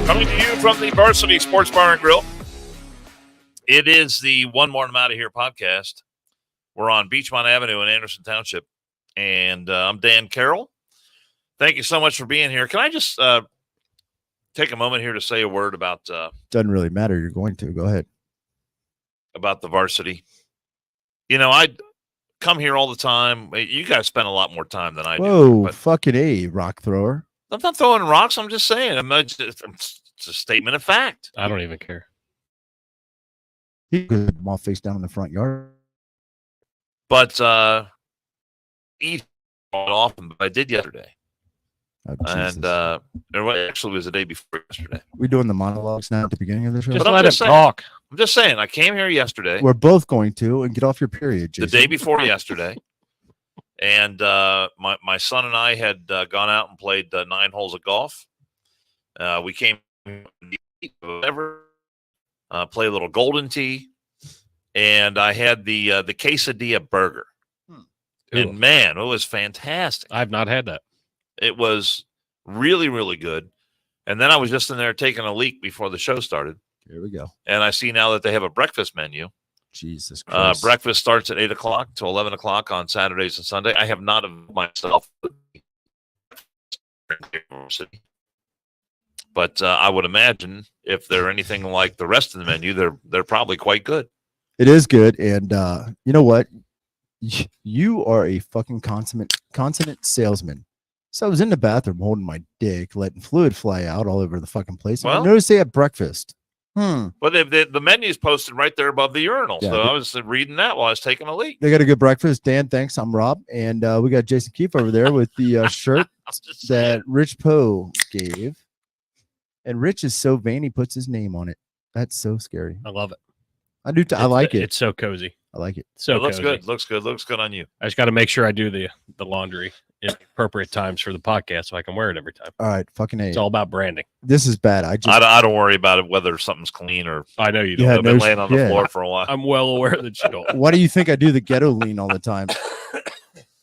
Coming to you from the Varsity Sports Bar and Grill. It is the One More I'm Out of Here podcast. We're on Beachmont Avenue in Anderson Township, and I'm Dan Carroll. Thank you so much for being here. Can I just take a moment here to say a word about... Doesn't really matter. You're going to. Go ahead. About the varsity. You know, I come here all the time. You guys spend a lot more time than I do. Whoa, fucking A, rock thrower. I'm not throwing rocks. I'm just saying. It's a statement of fact. I don't even care. He could them all face down in the front yard. But eat often, but I did yesterday. Oh, and actually, it was the day before yesterday. We're doing the monologues now at the beginning of the show. Just let him talk. I'm just saying. I came here yesterday. We're both going to, and get off your period, Jason. The day before yesterday. And my son and I had gone out and played 9 holes of golf. We came whatever, play a little golden tee, and I had the quesadilla burger. And man, it was fantastic. I've not had that. It was really, really good. And then I was just in there taking a leak before the show started. Here we go. And I see now that they have a breakfast menu. Jesus Christ. Breakfast starts at 8 o'clock to 11 o'clock on Saturdays and Sunday. I have not of myself. But I would imagine if they're anything like the rest of the menu, they're probably quite good. It is good. And you know what? You are a fucking consummate salesman. So I was in the bathroom holding my dick, letting fluid fly out all over the fucking place. Well, I noticed they had breakfast. Well, the menu's posted right there above the urinal. Yeah, so I was reading that while I was taking a leak. They got a good breakfast. Dan, thanks. I'm Rob. And we got Jason Keefe over there with the shirt that Rich Poe gave. And Rich is so vain, he puts his name on it. That's so scary. I love it. I do. I like it. It's so cozy. I like it. So it looks cozy. Good. Looks good. Looks good on you. I just got to make sure I do the laundry in appropriate times for the podcast so I can wear it every time. All right, fucking A. It's all about branding. This is bad. I don't worry about it whether something's clean or. I know you don't. I've been laying on the floor for a while. I'm well aware that you don't. Why do you think I do the ghetto lean all the time?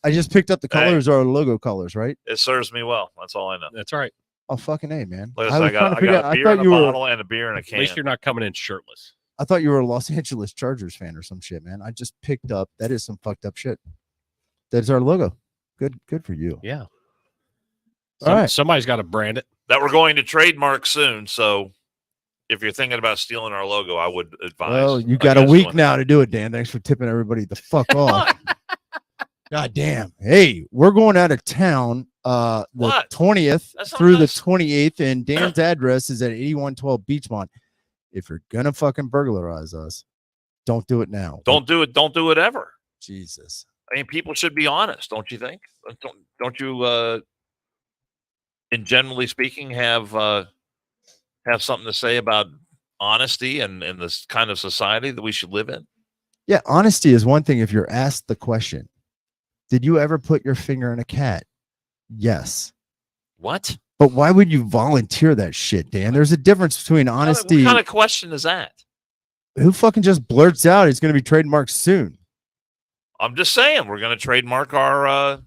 I just picked up the colors, our logo colors, right? It serves me well. That's all I know. That's right. Oh, fucking A, man. I got a beer in a bottle and a beer in a can. At least you're not coming in shirtless. I thought you were a Los Angeles Chargers fan or some shit, man. I just picked up. That is some fucked up shit. That's our logo. Good for you. Yeah. All right. Somebody's got to brand it. That we're going to trademark soon. So if you're thinking about stealing our logo, I would advise. Well, you got a week now to do it, Dan. Thanks for tipping everybody the fuck off. God damn. Hey, we're going out of town the 20th through the 28th, and Dan's address is at 8112 Beachmont. If you're gonna fucking burglarize us, don't do it now. Don't do it. Don't do it ever. Jesus. I mean, people should be honest, don't you think? Don't you? In generally speaking, have something to say about honesty and this kind of society that we should live in? Yeah, honesty is one thing. If you're asked the question, did you ever put your finger in a cat? Yes. What? But why would you volunteer that shit, Dan? There's a difference between honesty. What kind of question is that? Who fucking just blurts out it's going to be trademarked soon? I'm just saying we're going to trademark our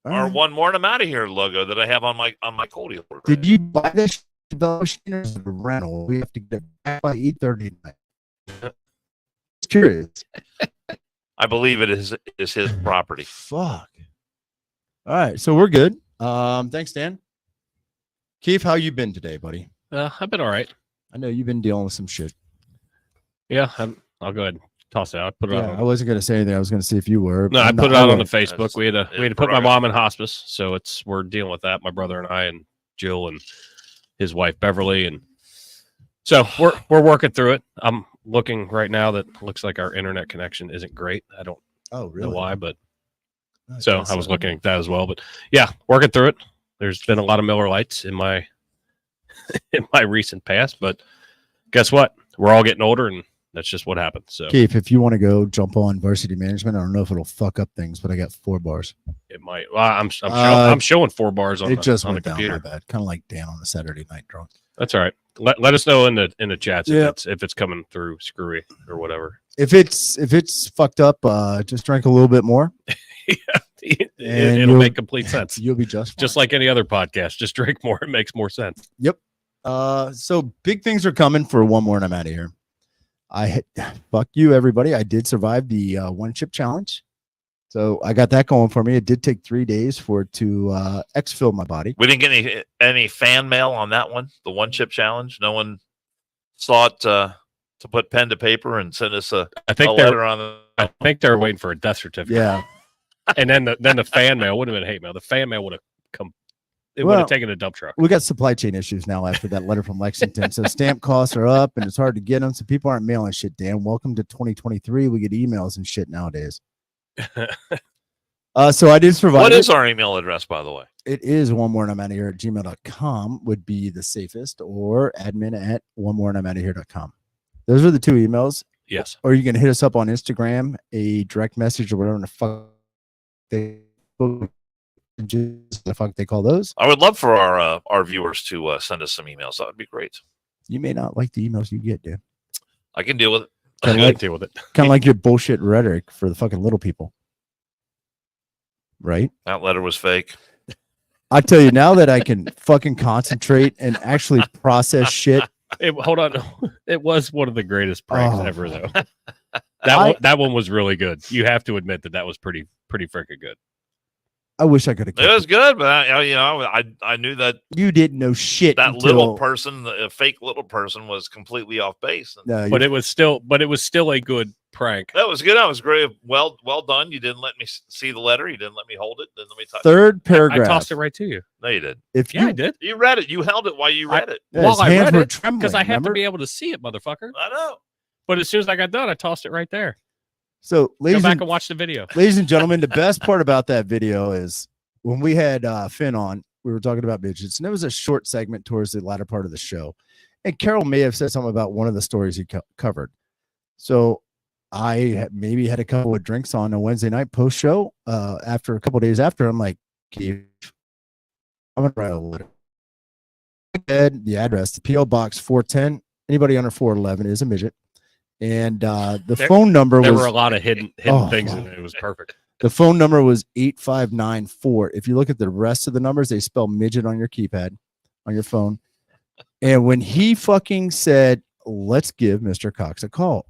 One More I'm Out of Here logo that I have on my Cody order. Did you buy this machine or is it a rental? We have to get it back by 8:30 tonight. It's curious. I believe it is his property. Fuck. All right, so we're good. Thanks, Dan. Keith, how you been today, buddy? I've been all right. I know you've been dealing with some shit. Yeah, I'll go ahead and toss it out. Put it on. I wasn't going to say anything. I was going to see if you were. No, I put it out on the Facebook. We had to put my mom in hospice, so we're dealing with that. My brother and I and Jill and his wife Beverly, and so we're working through it. I'm looking right now that looks like our internet connection isn't great. I don't know why, but so I was looking at that as well. But yeah, working through it. There's been a lot of Miller Lights in my recent past, but guess what? We're all getting older, and that's just what happens. So, Keith, if you want to go jump on varsity management, I don't know if it'll fuck up things, but I got 4 bars. It might. Well, I'm showing 4 bars on. It just on went the computer. down my bad. Kind of like Dan on a Saturday night drunk. That's all right. Let us know in the chats if it's coming through screwy or whatever. If it's fucked up, just drink a little bit more. It'll make complete sense. You'll be just like any other podcast. Just drink more. It makes more sense. Yep. So big things are coming for one more, and I'm out of here. Fuck you, everybody. I did survive the one chip challenge. So I got that going for me. It did take 3 days for it to exfil my body. We didn't get any fan mail on that one, the one chip challenge. No one sought to put pen to paper and send us a letter on the. I think they're waiting for a death certificate. Yeah. And then the fan mail wouldn't have been hate mail. The fan mail would have come. It would have taken a dump truck. We got supply chain issues now after that letter from Lexington. So stamp costs are up and it's hard to get them. So people aren't mailing shit, Dan. Welcome to 2023. We get emails and shit nowadays. So I did survive. What is our email address, by the way? It is one more and I'm out of here at gmail.com would be the safest, or admin at one more and I'm out of here.com. Those are the two emails. Yes. Or you can hit us up on Instagram, a direct message or whatever the fuck they call those. I would love for our viewers to send us some emails. That would be great. You may not like the emails you get, dude. I can deal with it. Kind of like your bullshit rhetoric for the fucking little people. Right? That letter was fake. I tell you, now that I can fucking concentrate and actually process shit. Hold on. It was one of the greatest pranks ever, though. That one was really good. You have to admit that was pretty freaking good. I wish I could have. It was good, but I knew that you didn't know shit. That little person, the fake little person, was completely off base. No, but it was still a good prank. That was good. That was great. Well done. You didn't let me see the letter. You didn't let me hold it. Didn't let me touch Third paragraph. I tossed it right to you. No, you did. I did. You read it. You held it while you read it. While I read it, because I have to be able to see it, motherfucker. I know. But as soon as I got done, I tossed it right there. So, go back and watch the video. Ladies and gentlemen, the best part about that video is when we had Finn on, we were talking about midgets, and it was a short segment towards the latter part of the show. And Carol may have said something about one of the stories he covered. So I maybe had a couple of drinks on a Wednesday night post show. After a couple of days after, I'm like, I'm gonna write a letter. The address, the PO Box 410. Anybody under 411 is a midget. And the phone number there were a lot of hidden things in it. It was perfect. The phone number was 8594. If you look at the rest of the numbers, they spell midget on your keypad on your phone. And when he fucking said, let's give Mr. Cox a call,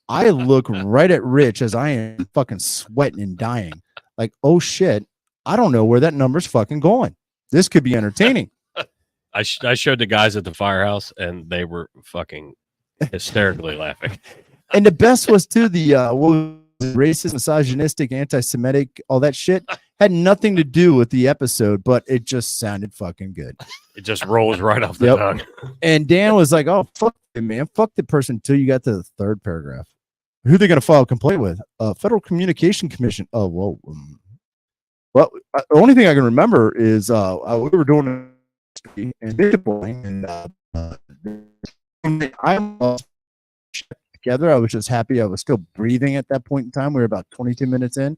I look right at Rich as I am fucking sweating and dying. Like, oh shit, I don't know where that number's fucking going. This could be entertaining. I showed the guys at the firehouse and they were fucking hysterically laughing. And the best was too the racist, misogynistic, anti-Semitic, all that shit had nothing to do with the episode, but it just sounded fucking good. It just rolls right off the tongue. And Dan was like, "Oh fuck it, man, fuck the person." Until you got to the third paragraph, who they gonna file a complaint with? Federal Communication Commission. Oh well, well, the only thing I can remember is we were doing and I'm together. I was just happy I was still breathing at that point in time. We were about 22 minutes in.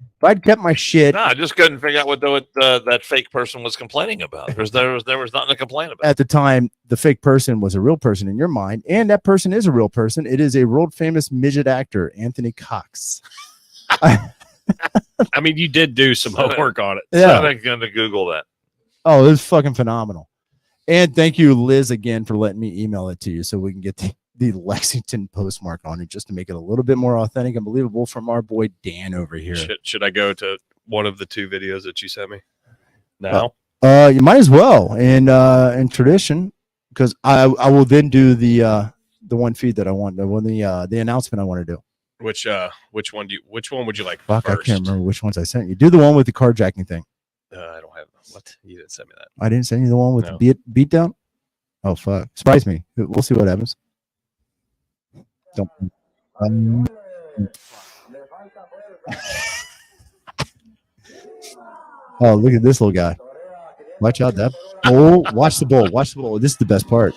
If I'd kept my shit, no, I just couldn't figure out what that fake person was complaining about. There was nothing to complain about. At the time, the fake person was a real person in your mind, and that person is a real person. It is a world famous midget actor, Anthony Cox. I mean, you did do some homework on it. Yeah, I'm going to Google that. Oh, it was fucking phenomenal. And thank you, Liz, again for letting me email it to you so we can get the Lexington postmark on it just to make it a little bit more authentic and believable from our boy Dan over here. Should I go to one of the two videos that you sent me now? You might as well in tradition, because I will then do the one feed that I want, the announcement I want to do. Which one would you like? Fuck, first? I can't remember which ones I sent you. Do the one with the carjacking thing. I don't have what you didn't send me that. I didn't send you the one with the beat down. Oh fuck! Surprise me. We'll see what happens. Don't. Oh, look at this little guy. Watch out, that bull. Watch the bull. Watch the bull. This is the best part.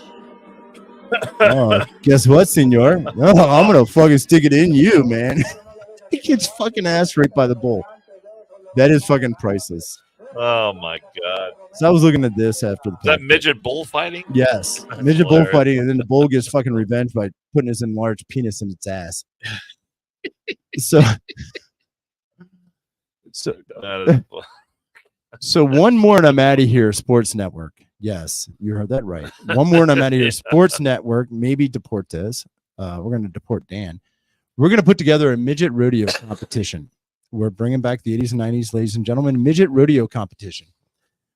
Oh, guess what, senor? Oh, I'm gonna fucking stick it in you, man. He gets fucking ass raped by the bull. That is fucking priceless. Oh my god! So I was looking at this after the. Is that midget bullfighting? Yes, midget bullfighting, and then the bull gets fucking revenge by putting his enlarged penis in its ass. So one more, and I'm out of here. Sports Network. Yes, you heard that right. One more and I'm out of here. Sports Network, maybe Deportes. We're going to deport Dan. We're going to put together a midget rodeo competition. We're bringing back the 80s and 90s, ladies and gentlemen, midget rodeo competition.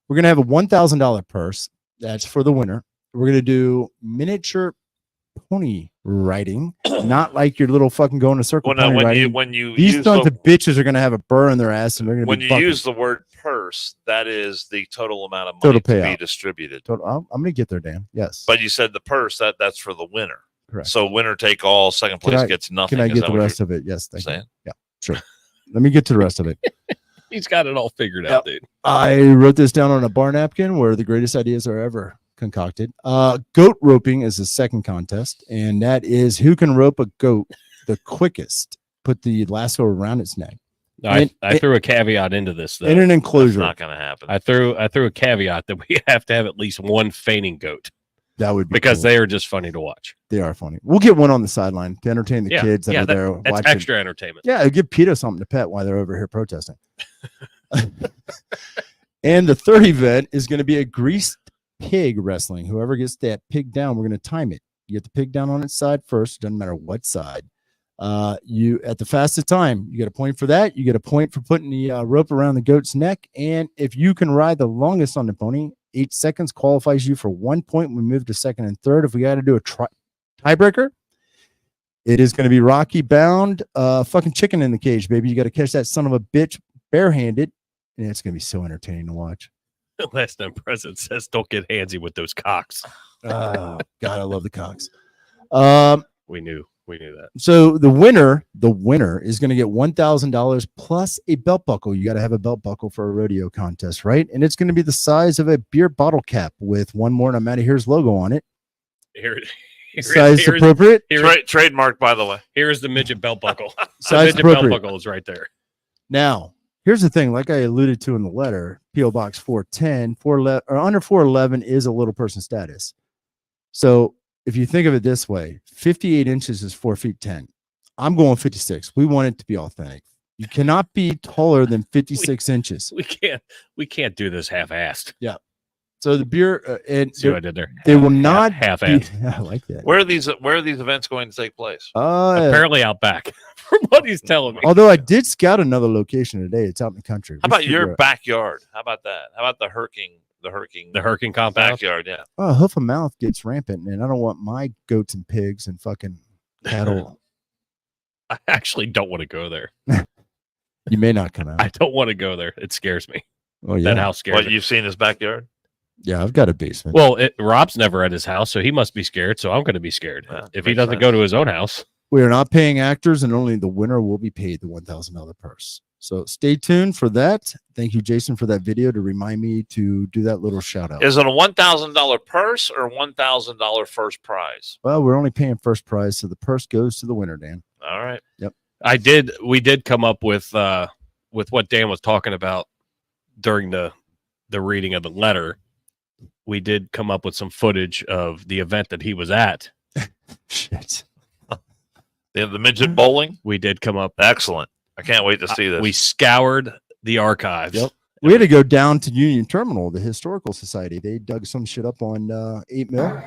We're going to have a $1,000 purse. That's for the winner. We're going to do miniature pony riding, not like your little fucking going to circle pony riding. These sons of bitches are going to have a burr in their ass, and they're going to be when you use the word purse, that is the total amount of money total to payout. be distributed. I'm going to get there, Dan. Yes, but you said the purse that's for the winner. Correct. So winner take all. Second place gets nothing. Can I get the rest of it? Yes, thank you. Yeah, sure. Let me get to the rest of it. He's got it all figured out, dude. I wrote this down on a bar napkin where the greatest ideas are ever concocted. Goat roping is the second contest, and that is who can rope a goat the quickest. Put the lasso around its neck. I threw a caveat into this though. In an enclosure. That's not going to happen. I threw a caveat that we have to have at least one fainting goat. That would be because cool. They are just funny to watch. They are funny. We'll get one on the sideline to entertain the kids that are there that's watching. Extra entertainment. Yeah, give PETA something to pet while they're over here protesting. And the third event is going to be a greased pig wrestling. Whoever gets that pig down, we're going to time it. You get the pig down on its side first. Doesn't matter what side. You at the fastest time, you get a point for that. You get a point for putting the rope around the goat's neck. And if you can ride the longest on the pony, 8 seconds qualifies you for 1 point. We move to second and third. If we got to do a tiebreaker, it is going to be Rocky bound, fucking chicken in the cage, baby. You got to catch that son of a bitch barehanded, and it's going to be so entertaining to watch. Last time President says, "Don't get handsy with those cocks." Oh God, I love the cocks. We knew that. So the winner is going to get $1,000 plus a belt buckle. You got to have a belt buckle for a rodeo contest, right? And it's going to be the size of a beer bottle cap with one more and I'm out of here's logo on it. Size appropriate. Trademark, by the way. Here's the midget belt buckle. Size midget belt buckle is right there. Now, here's the thing. Like I alluded to in the letter, P.O. Box 410, or under 411 is a little person status. So if you think of it this way, 58 inches is 4 feet 10. I'm going 56. We want it to be authentic. You cannot be taller than 56 inches. We can't do this half-assed. Yeah. So the beer and see what I did there. They will not half-assed. I like that. Where are these events going to take place? Apparently out back, from what he's telling me. Although I did scout another location today. It's out in the country. How about your backyard? How about that? How about the Herking compound backyard? Yeah. Oh, hoof and mouth gets rampant, and I don't want my goats and pigs and fucking cattle. I actually don't want to go there. You may not come out. I don't want to go there. It scares me. Oh yeah, that house scares me. You've seen his backyard? Yeah, I've got a basement. Well, Rob's never at his house, so he must be scared. So I'm going to be scared if he doesn't go to his own house. We are not paying actors, and only the winner will be paid the $1,000 purse. So stay tuned for that. Thank you, Jason, for that video to remind me to do that little shout out. Is it a $1,000 purse or $1,000 first prize? Well, we're only paying first prize, so the purse goes to the winner, Dan. All right. Yep. We did come up with what Dan was talking about during the reading of the letter. We did come up with some footage of the event that he was at. Shit. The midget bowling? We did come up. Excellent. I can't wait to see this. We scoured the archives. Yep. We had to go down to Union Terminal, the Historical Society. They dug some shit up on 8 mil.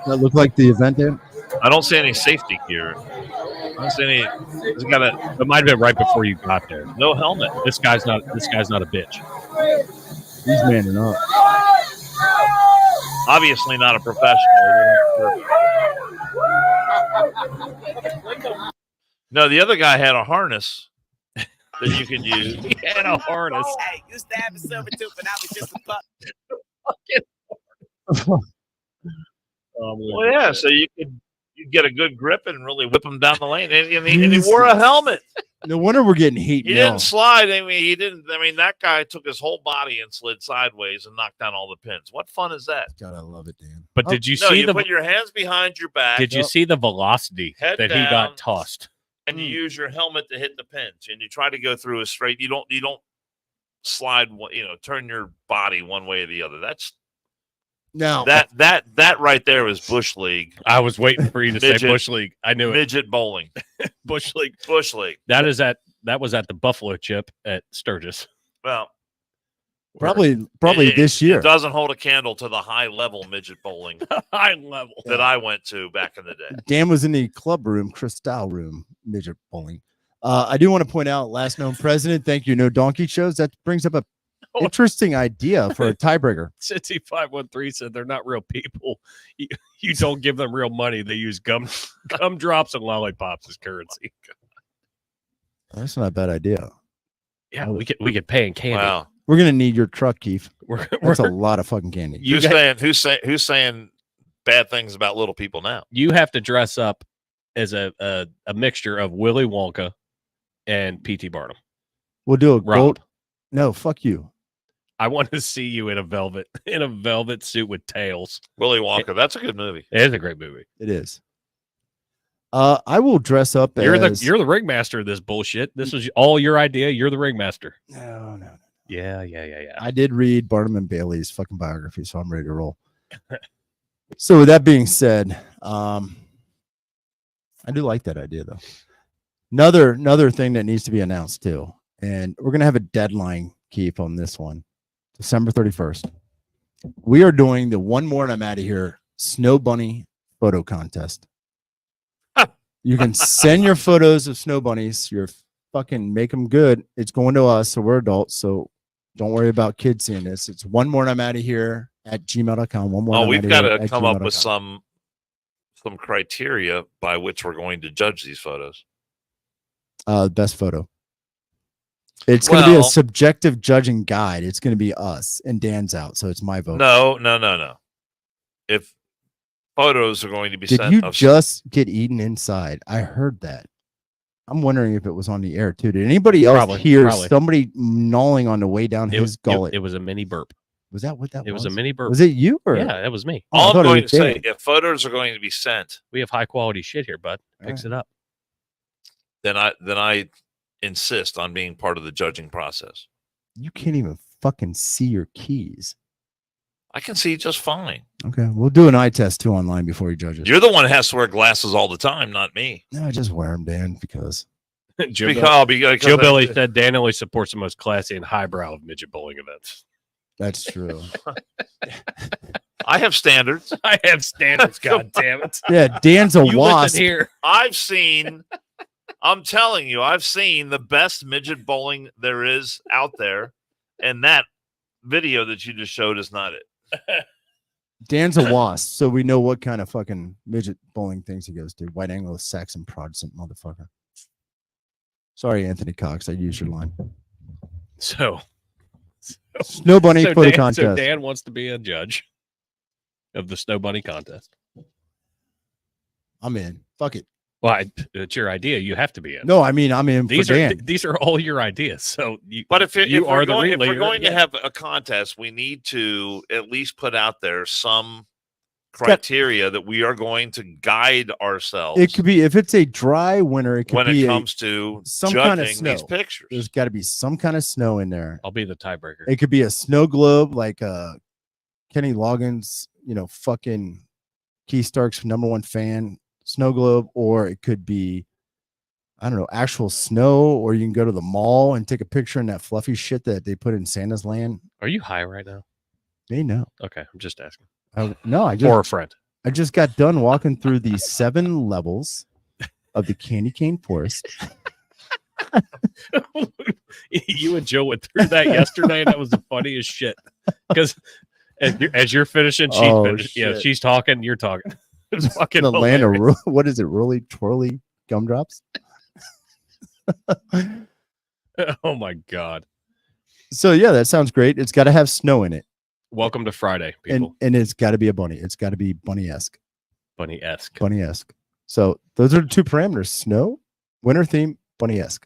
That looked like the event there. I don't see any safety gear. I don't see any. It might have been right before you got there. No helmet. This guy's not a bitch. He's manning up. Obviously not a professional. No, the other guy had a harness that you could use. He had a harness. Hey, used to have a silver tooth, and I was just a pup. Well, yeah, so you get a good grip and really whip him down the lane. And he wore a helmet. No wonder we're getting heat. He didn't slide. I mean, that guy took his whole body and slid sideways and knocked down all the pins. What fun is that? God, I love it, Dan. But did you see you put your hands behind your back? Did you see the velocity Head that down, he got tossed? And you use your helmet to hit the pins, and you try to go through a straight. You don't slide. Turn your body one way or the other. That's. No, that right there was Bush League. I was waiting for you to say Bush League. I knew midget bowling. Bush League. Bush League. That is at that was at the Buffalo Chip at Sturgis. Well, Probably this year. It doesn't hold a candle to the high level midget bowling High level that I went to back in the day. Dan was in the club room, Cristal room, midget bowling. I do want to point out, last known president. Thank you. No donkey shows. That brings up a interesting idea for a tiebreaker. Cincy 513 said they're not real people. You don't give them real money. They use gumdrops and lollipops as currency. That's not a bad idea. Yeah, we could pay in candy. Wow. We're gonna need your truck, Keith. That's a We're lot of fucking candy. Who's saying bad things about little people now? you have to dress up as a mixture of Willy Wonka and P.T. Barnum. We'll do a Rob. gold. No, fuck you. I want to see you in a velvet suit with tails. Willy Wonka. That's a good movie. It is a great movie. It is. I will dress up You're as the ringmaster of this bullshit. This was all your idea. You're the ringmaster. No. Yeah. I did read Barnum and Bailey's fucking biography, so I'm ready to roll. So with that being said, I do like that idea though. Another thing that needs to be announced too, and we're gonna have a deadline, Keith, on this one, December 31st. We are doing the One More and I'm Out of Here Snow Bunny photo contest. You can send your photos of snow bunnies. You're fucking make them good. It's going to us, so we're adults. So don't worry about kids seeing this. It's One More and I'm Out of Here at gmail.com. One more. We've got to come up with some criteria by which we're going to judge these photos. Best photo. It's going to be a subjective judging guide. It's going to be us, and Dan's out, so it's my vote. No. If photos are going to be Did sent, you just get eaten inside? I heard that. I'm wondering if it was on the air too. Did anybody else hear somebody gnawing on the way down his gullet? It was a mini burp. Was that what that was? It was a mini burp. Was it you? Or? Yeah, that was me. All I'm going to say, if photos are going to be sent, we have high quality shit here, bud. Picks it up. Then I insist on being part of the judging process. You can't even fucking see your keys. I can see just fine. Okay, we'll do an eye test too online before you judge us. You're the one who has to wear glasses all the time, not me. No, I just wear them, Dan, because Joe Billy said Dan only supports the most classy and highbrow of midget bowling events. That's true. I have standards. I have standards. God damn it! Yeah, Dan's a wasp. Here. I'm telling you, I've seen the best midget bowling there is out there, and that video that you just showed is not it. Dan's a wasp, so we know what kind of fucking midget bowling things he goes to. White Anglo-Saxon Protestant motherfucker. Sorry, Anthony Cox, I used your line. So Snow Bunny photo contest. So Dan wants to be a judge of the Snow Bunny contest. I'm in. Fuck it. Well, it's your idea. You have to be in. No, I mean I'm in. These are all your ideas. So if we're going to have a contest, we need to at least put out there some criteria that we are going to guide ourselves. It could be, if it's a dry winter, it could when be it comes to some judging kind of snow. These pictures. There's got to be some kind of snow in there. I'll be the tiebreaker. It could be a snow globe, like Kenny Loggins, fucking Keith Stark's #1 fan snow globe, or it could be, I don't know, actual snow, or you can go to the mall and take a picture in that fluffy shit that they put in Santa's land. Are you high right now? Me, no. Okay, I'm just asking. Or a friend. I just got done walking through the 7 levels of the candy cane forest. You and Joe went through that yesterday, and that was the funniest shit. Because as you're finishing, she's finishing. Yeah, she's talking, you're talking. It's fucking the hilarious. Land of what is it? Roly twirly gumdrops. Oh my god! So yeah, that sounds great. It's got to have snow in it. Welcome to Friday, people. And it's got to be a bunny. It's got to be bunny-esque. Bunny-esque. Bunny-esque. So those are the 2 parameters: snow, winter theme, bunny-esque.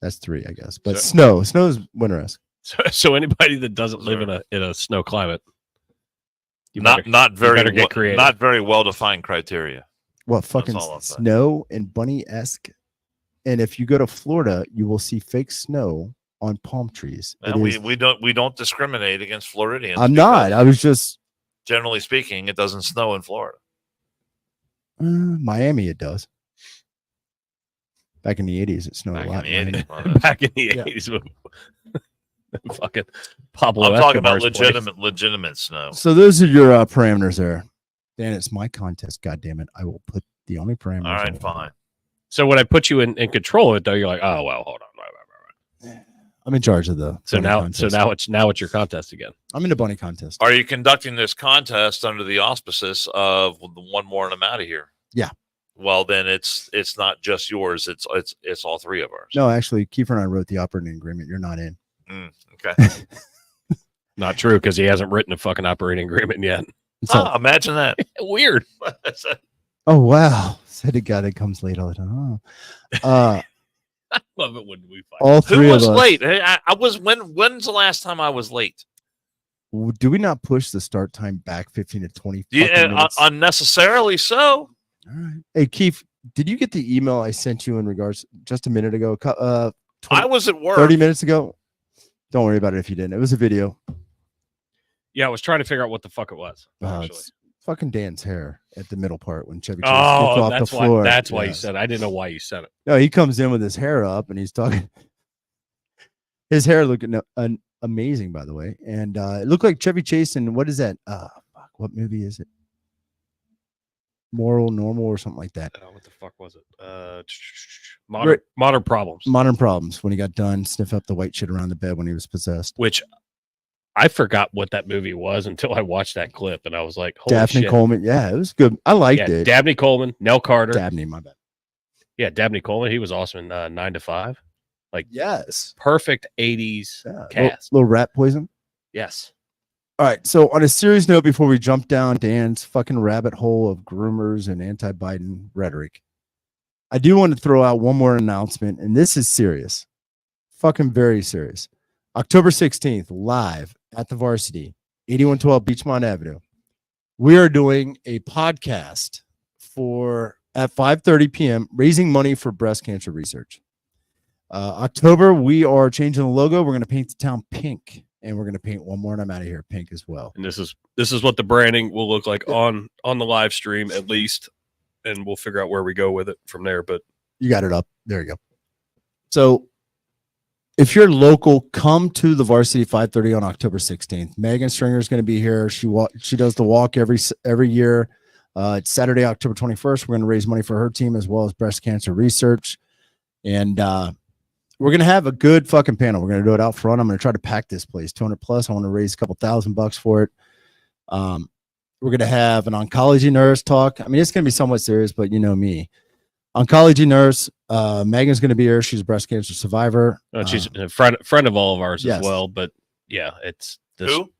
That's 3, I guess. But snow is winter-esque. So anybody that doesn't live in a snow climate. Not very well defined criteria. What fucking snow and bunny-esque? And if you go to Florida, you will see fake snow on palm trees. And we don't discriminate against Floridians. I'm not. I was just generally speaking, it doesn't snow in Florida. Miami, it does. Back in the 80s, it snowed a lot. Back in the 80s. Fucking Pablo I'm talking about Escobar's legitimate snow. So those are your parameters there. Dan, it's my contest. God damn it. I will put the only parameters. All right, fine. So when I put you in control of it, though, you're like, oh, well, hold on. I'm in charge of the contest. Now it's your contest again. I'm in the bunny contest. Are you conducting this contest under the auspices of the one more and I'm out of here? Yeah. Well, then it's not just yours. It's all three of ours. No, actually, Kiefer and I wrote the operating agreement. You're not in. Okay. Not true, because he hasn't written a fucking operating agreement yet. So, imagine that. Weird. Oh wow! Said a guy that comes late all the time. I love it when we find all three Who of was us. late? I was. When's the last time I was late? Do we not push the start time back 15 to 20? Yeah, unnecessarily so. All right. Hey, Keith, did you get the email I sent you in regards just a minute ago? 20, I was at work 30 minutes ago. Don't worry about it if you didn't. It was a video. Yeah, I was trying to figure out what the fuck it was. It's fucking Dan's hair at the middle part when Chevy Chase gets Oh, off the floor. That's why you said it. I didn't know why you said it. No, he comes in with his hair up and he's talking. His hair looking amazing, by the way. And it looked like Chevy Chase in, what is that? Fuck, what movie is it? Normal, or something like that. What the fuck was it? Modern Problems. Modern Problems, when he got done, sniff up the white shit around the bed when he was possessed. Which I forgot what that movie was until I watched that clip, and I was like, holy Daphne shit. Coleman. Yeah, it was good. I liked it. Dabney Coleman, Nell Carter. Dabney, my bad. Yeah, Dabney Coleman. He was awesome in 9 to 5. Like, yes. Perfect 80s cast. Little rat poison. Yes. All right. So on a serious note, before we jump down Dan's fucking rabbit hole of groomers and anti-Biden rhetoric, I do want to throw out one more announcement, and this is serious. Fucking very serious. October 16th, live at the Varsity, 8112 Beachmont Avenue. We are doing a podcast at 5:30 p.m. raising money for breast cancer research. October, we are changing the logo. We're going to paint the town pink, and we're going to paint one more, and I'm out of here pink as well. And this is what the branding will look like on the live stream, at least, and we'll figure out where we go with it from there. But you got it up. There you go. So if you're local, come to the Varsity 5:30 on October 16th. Megan Stringer is going to be here. She does the walk every year. It's Saturday, October 21st. We're going to raise money for her team as well as breast cancer research. And we're going to have a good fucking panel. We're going to do it out front. I'm going to try to pack this place 200 plus. I want to raise a couple $1,000 for it. We're going to have an oncology nurse talk. I mean, it's going to be somewhat serious, but you know me. Oncology nurse. Megan's going to be here. She's a breast cancer survivor. She's a friend of all of ours yes. as well. But yeah, it's this. Who?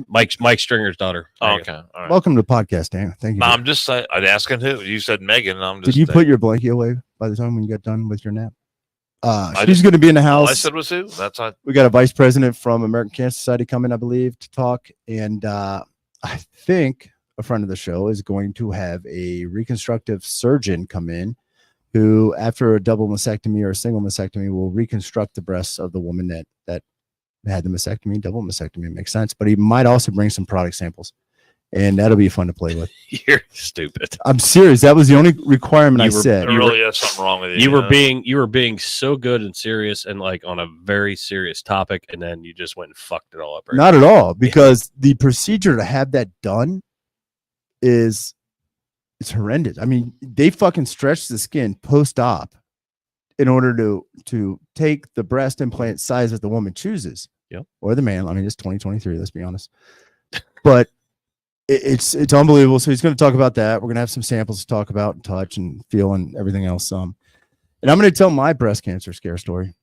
Mike Stringer's daughter. Oh, okay. All right. Welcome to the podcast, Dan. Thank you. No, I'm just asking who. You said Megan. Did you put your blankie away by the time when you got done with your nap? She's going to be in the house. All I said was who. That's not. We got a vice president from American Cancer Society coming, I believe, to talk. And I think a friend of the show is going to have a reconstructive surgeon come in who, after a double mastectomy or a single mastectomy, will reconstruct the breasts of the woman that had the mastectomy. Double mastectomy makes sense, but he might also bring some product samples, and that'll be fun to play with. You're stupid. I'm serious. That was the only requirement I said. There really is something wrong with you. You were being so good and serious and like on a very serious topic, and then you just went and fucked it all up. Right? Not at all, because the procedure to have that done it's horrendous. I mean, they fucking stretch the skin post-op in order to take the breast implant size that the woman chooses. Yep. Or the man. I mean, it's 2023, let's be honest. But it's unbelievable. So he's going to talk about that. We're going to have some samples to talk about and touch and feel and everything else. And I'm going to tell my breast cancer scare story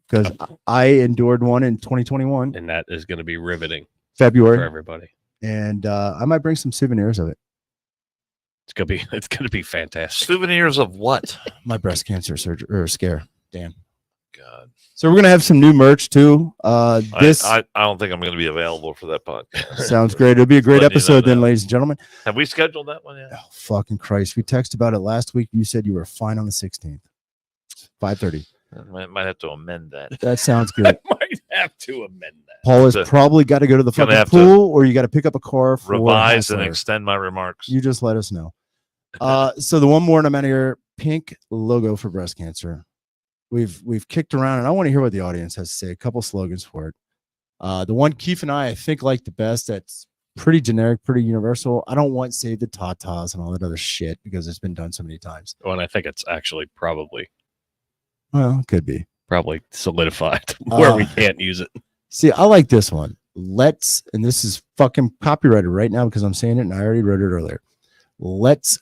because I endured one in 2021. And that is going to be riveting. February. For everybody. And I might bring some souvenirs of it. It's gonna be fantastic. Souvenirs of what? My breast cancer surgery or scare, Dan. God. So we're gonna have some new merch too. I don't think I'm going to be available for that podcast. Sounds great. It'll be a great episode then, ladies and gentlemen. Have we scheduled that one yet? Oh, fucking Christ! We texted about it last week. You said you were fine on the 16th, 5:30. I might have to amend that. That sounds good. I might have to amend that. Paul has probably got to go to the fucking pool, or you got to pick up a car for revise and extend my remarks. You just let us know. So the one more and I'm out of here pink logo for breast cancer. We've kicked around, and I want to hear what the audience has to say. A couple slogans for it. The one Keith and I think like the best. That's pretty generic, pretty universal. I don't want Save the Tatas and all that other shit because it's been done so many times. Well, and I think it's actually probably Could be solidified where we can't use it. See, I like this one. Let's, and this is fucking copyrighted right now because I'm saying it and I already wrote it earlier. Let's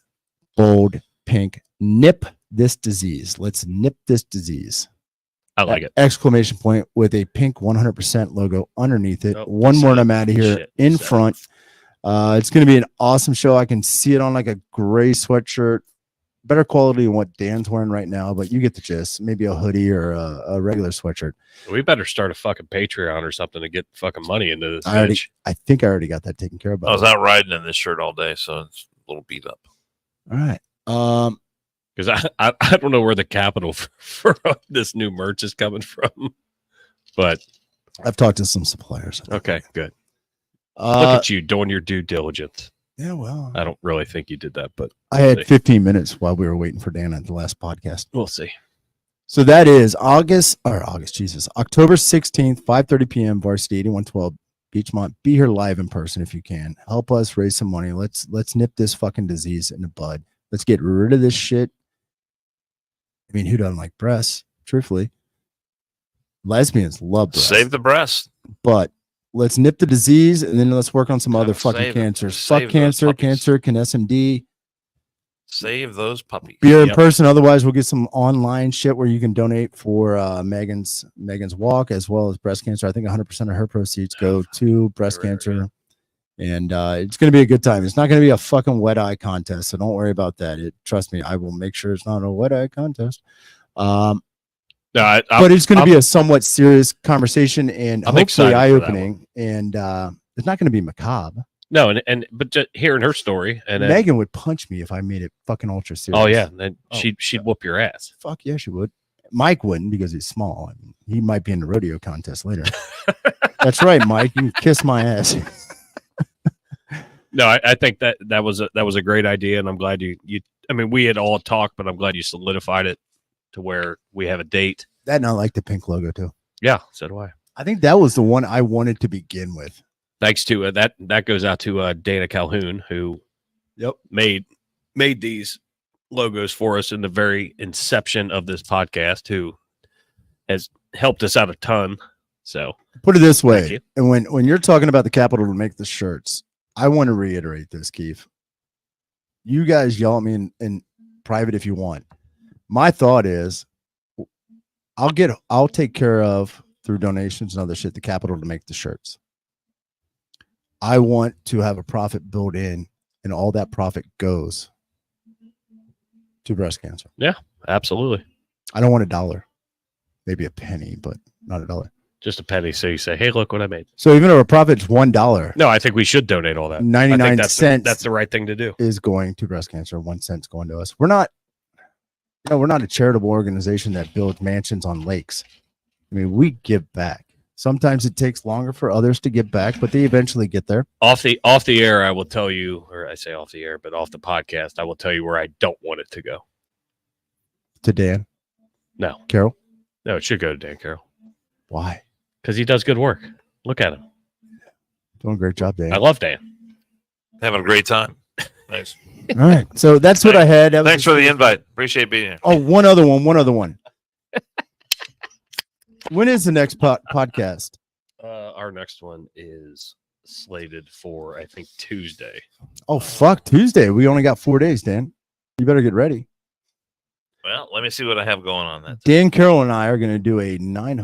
bold pink nip this disease. Let's nip this disease. I like it. Exclamation point with a pink 100% logo underneath it. Nope, one more and I'm out of here. shit, in sad. front. It's going to be an awesome show. I can see it on like a gray sweatshirt. Better quality than what Dan's wearing right now, but you get the gist. Maybe a hoodie or a regular sweatshirt. We better start a fucking Patreon or something to get fucking money into this. I think I already got that taken care of. I was out riding in this shirt all day, so it's a little beat up. All right. Because I don't know where the capital for this new merch is coming from, but I've talked to some suppliers. Okay, good. Look at you doing your due diligence. Yeah, well, I don't really think you did that, but I had 15 minutes while we were waiting for Dan at the last podcast. We'll see. So that is October 16th, 5:30 p.m. Varsity 8112 Beachmont. Be here live in person if you can. Help us raise some money. Let's nip this fucking disease in the bud. Let's get rid of this shit. I mean, who doesn't like breasts? Truthfully, lesbians love breasts. Save the breast. But let's nip the disease and then let's work on some other fucking save it. cancers. Save Fuck cancer. those puppies. Cancer can SMD. Save those puppies. Be here in person. Otherwise, we'll get some online shit where you can donate for Megan's walk as well as breast cancer. I think 100% of her proceeds go to breast cancer. And it's going to be a good time. It's not going to be a fucking wet eye contest, so don't worry about that. Trust me, I will make sure it's not a wet eye contest. But it's going to be a somewhat serious conversation and hopefully eye-opening. And it's not going to be macabre. No, but just hearing her story, and Megan would punch me if I made it fucking ultra serious. Oh yeah, then she'd whoop your ass. Fuck yeah, she would. Mike wouldn't because he's small. I mean, he might be in the rodeo contest later. That's right, Mike. You can kiss my ass. No, I think that was a great idea, and I'm glad you. I mean, we had all talked, but I'm glad you solidified it to where we have a date. That and I like the pink logo too. Yeah, so do I. I think that was the one I wanted to begin with. Thanks to that goes out to Dana Calhoun, who made these logos for us in the very inception of this podcast, who has helped us out a ton. So put it this way, and when you're talking about the capital to make the shirts, I want to reiterate this, Keith. You guys yell at me in private if you want. My thought is I'll take care of through donations and other shit the capital to make the shirts. I want to have a profit built in, and all that profit goes to breast cancer. Yeah, absolutely. I don't want $1, maybe a penny, but not $1. Just a penny. So you say, hey, look what I made. So even if our profit's $1. No, I think we should donate all that. 99 cents. That's the right thing to do. Is going to breast cancer. 1 cent's going to us. We're not a charitable organization that builds mansions on lakes. I mean, we give back. Sometimes it takes longer for others to give back, but they eventually get there. Off the air, I will tell you, or I say off the air, but off the podcast, I will tell you where I don't want it to go. To Dan? No. Carol? No, it should go to Dan Carroll. Why? Because he does good work. Look at him. Doing a great job, Dan. I love Dan. Having a great time. Nice. All right. So that's what I had. Thanks for the invite. Appreciate being here. Oh, one other one. When is the next podcast? Our next one is slated for, I think, Tuesday. Oh, fuck, Tuesday. We only got 4 days, Dan. You better get ready. Well, let me see what I have going on that. Dan Carroll and I are going to do a 9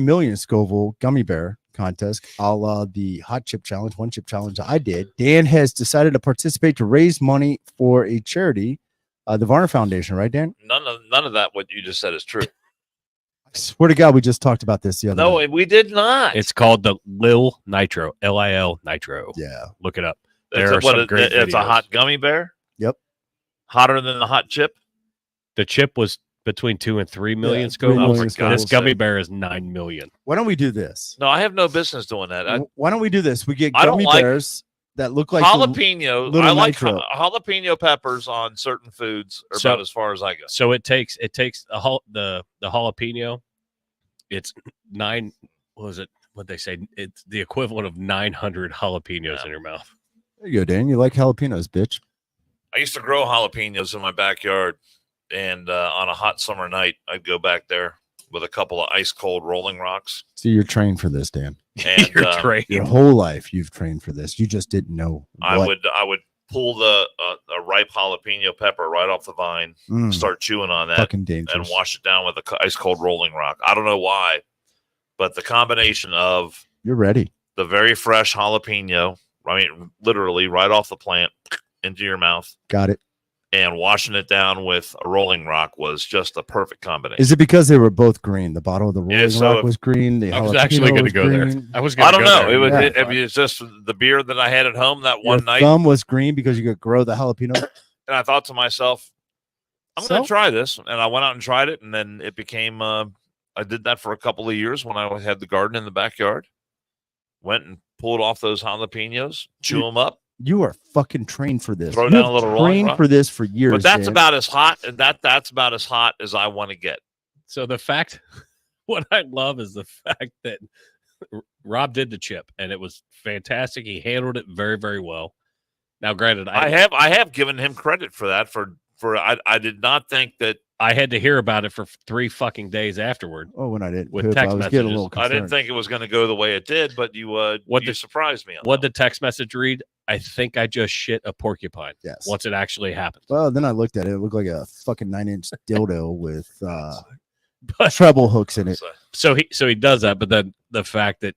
million Scoville gummy bear contest, a la the hot chip challenge, one chip challenge I did. Dan has decided to participate to raise money for a charity, the Varner Foundation, right, Dan? None of that what you just said is true. I swear to God, we just talked about this the other No, day. we did not. It's called the Lil Nitro, Lil Nitro. Yeah. Look it up. It's a hot gummy bear? Yep. Hotter than the hot chip? The chip was between 2 and 3 million. 3 million This gummy bear is 9 million. Why don't we do this? No, I have no business doing that. Why don't we do this? We get I don't gummy like- bears. that look like jalapeno. little I like nitro. jalapeno peppers on certain foods are about as far as I go. So it takes the jalapeno. It's 9. What was it? What they say? It's the equivalent of 900 jalapenos in your mouth. There you go, Dan. You like jalapenos, bitch. I used to grow jalapenos in my backyard, and on a hot summer night, I'd go back there with a couple of ice cold Rolling Rocks. See, you're trained for this, Dan. And You're trained. Your whole life, you've trained for this. You just didn't know. I would pull the a ripe jalapeno pepper right off the vine, start chewing on that, fucking dangerous, and wash it down with a ice cold Rolling Rock. I don't know why, but the combination of you're ready. The very fresh jalapeno, I mean, literally right off the plant into your mouth. Got it. And washing it down with a Rolling Rock was just a perfect combination. Is it because they were both green? The bottle of the Rolling Rock was green. The I was actually going to go green. there. I don't know. It was just the beer that I had at home that one night. Thumb was green because you could grow the jalapeno. And I thought to myself, I'm going to try this. And I went out and tried it. And then it became, I did that for a couple of years when I had the garden in the backyard. Went and pulled off those jalapenos, chew them up. You are fucking trained for this. Throw down a little Rolling Rock. For this for years. But that's about as hot. That's about as hot as I want to get. So the fact, what I love is the fact that Rob did the chip, and it was fantastic. He handled it very, very well. Now, granted, I have given him credit for that. I did not think that. I had to hear about it for 3 fucking days afterward. Oh, when I did with text messages. I didn't think it was going to go the way it did, but you surprised me. What the text message read? I think I just shit a porcupine. Yes. Once it actually happened. Well, then I looked at it. It looked like a fucking 9-inch dildo with treble hooks in it. So he does that, but then the fact that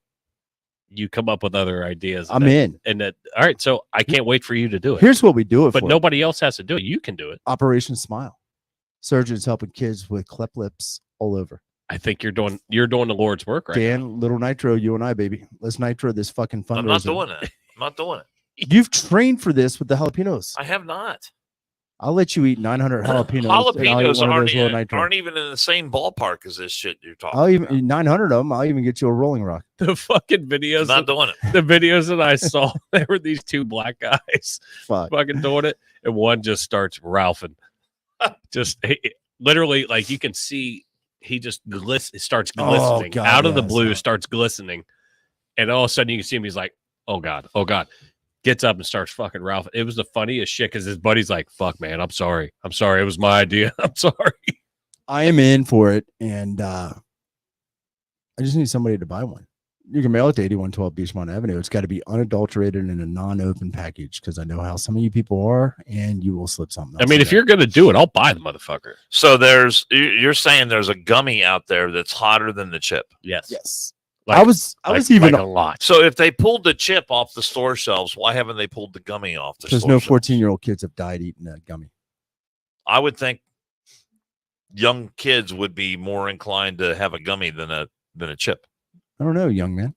you come up with other ideas. I'm in. And that, all right, so I can't wait for you to do it. Here's what we do it but for. Nobody else has to do it. You can do it. Operation Smile. Surgeons helping kids with cleft lips all over. I think you're doing the Lord's work right Dan, now. Little Nitro, you and I, baby. Let's Nitro this fucking fundraiser. I'm not doing it. I'm not doing it. You've trained for this with the jalapenos. I have not. I'll let you eat 900 jalapenos. Jalapenos aren't even in the same ballpark as this shit you're talking I'll even about. 900 of them. I'll even get you a Rolling Rock. The fucking videos. I'm not doing it. The videos that I saw, there were these 2 black guys fucking doing it, and one just starts ralphing. Literally, like you can see, he just starts glistening God, out of the blue, starts glistening, and all of a sudden you can see him. He's like, "Oh God, oh God!" Gets up and starts fucking ralphing. It was the funniest shit because his buddy's like, "Fuck, man, I'm sorry. It was my idea. I'm sorry." I am in for it, and I just need somebody to buy one. You can mail it to 8112 Beachmont Avenue. It's got to be unadulterated in a non-open package because I know how some of you people are, and you will slip something else. I mean, if you're going to do it, I'll buy the motherfucker. So you're saying there's a gummy out there that's hotter than the chip? Yes. Yes. Like, I was even like a lot. So if they pulled the chip off the store shelves, why haven't they pulled the gummy off the store because no shelves? 14-year-old kids have died eating a gummy. I would think young kids would be more inclined to have a gummy than a chip. I don't know, young man.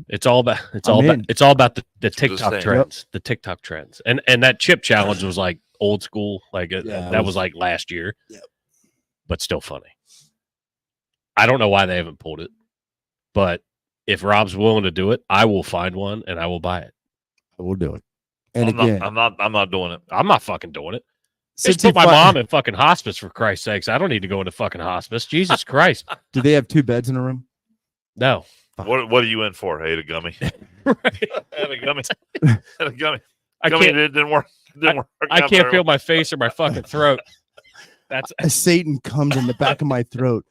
It's all about the TikTok trends. The TikTok trends. And that chip challenge was like old school. Like that was like last year. Yep. But still funny. I don't know why they haven't pulled it. But if Rob's willing to do it, I will find one and I will buy it. I will do it. And I'm not doing it. I'm not fucking doing it. Just put my mom in fucking hospice, for Christ's sakes. I don't need to go into fucking hospice. Jesus Christ. Do they have 2 beds in a room? No. What are you in for? Ate a gummy. Right. Had a gummy. Had a gummy. It didn't work. I can't feel my face or my fucking throat. That's Satan comes in the back of my throat.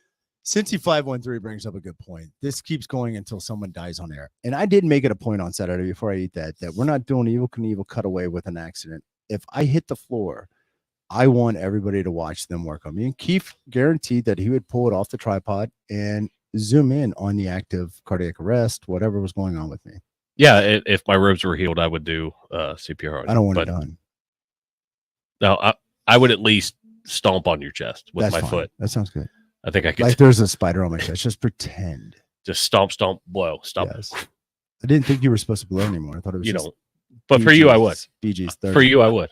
Cincy 513 brings up a good point. This keeps going until someone dies on air. And I did make it a point on Saturday before I eat that we're not doing Evil Knievel cutaway with an accident. If I hit the floor, I want everybody to watch them work on me. And Keith guaranteed that he would pull it off the tripod and zoom in on the active cardiac arrest, whatever was going on with me. Yeah, if my ribs were healed, I would do CPR. I don't want it done. No, I would at least stomp on your chest with my foot. That sounds good. I think I could. Like there's a spider on my chest. Just pretend. Just stomp, blow, stomp. Yes. I didn't think you were supposed to blow anymore. I thought it was but for you, I would. BG's For you, I would.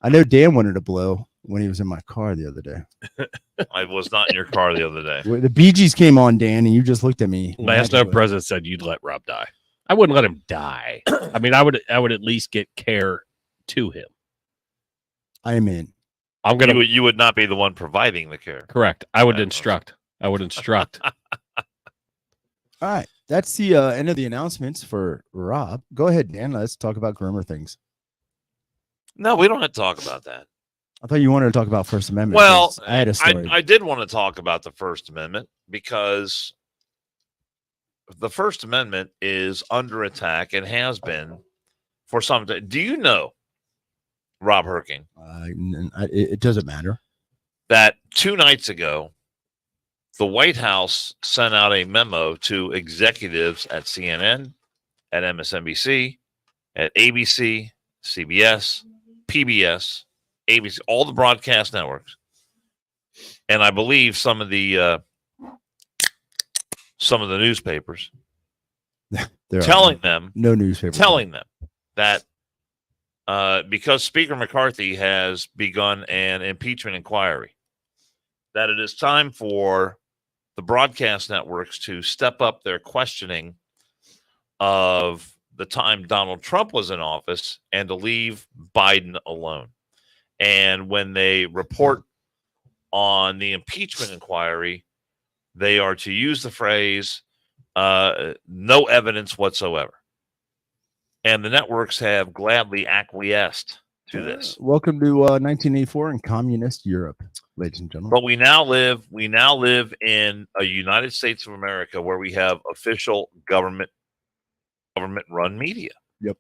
I know Dan wanted to blow when he was in my car the other day. I was not in your car the other day. The Bee Gees came on, Dan, and you just looked at me. Last night, President said you'd let Rob die. I wouldn't let him die. I mean, I would at least get care to him. I am in. You would not be the one providing the care. Correct. I would instruct. All right. That's the end of the announcements for Rob. Go ahead, Dan. Let's talk about groomer things. No, we don't have to talk about that. I thought you wanted to talk about First Amendment. Well, I had a story. I did want to talk about the First Amendment because the First Amendment is under attack and has been for some time. Do you know, Rob Herking, it doesn't matter, that 2 nights ago, the White House sent out a memo to executives at CNN, at MSNBC, at ABC, CBS, PBS, ABC, all the broadcast networks, and I believe some of the newspapers, telling them that because Speaker McCarthy has begun an impeachment inquiry, that it is time for the broadcast networks to step up their questioning of the time Donald Trump was in office and to leave Biden alone. And when they report on the impeachment inquiry, they are to use the phrase, no evidence whatsoever. And the networks have gladly acquiesced to this. Welcome to 1984 in communist Europe, ladies and gentlemen. But we now live in a United States of America where we have official government-run media. Yep.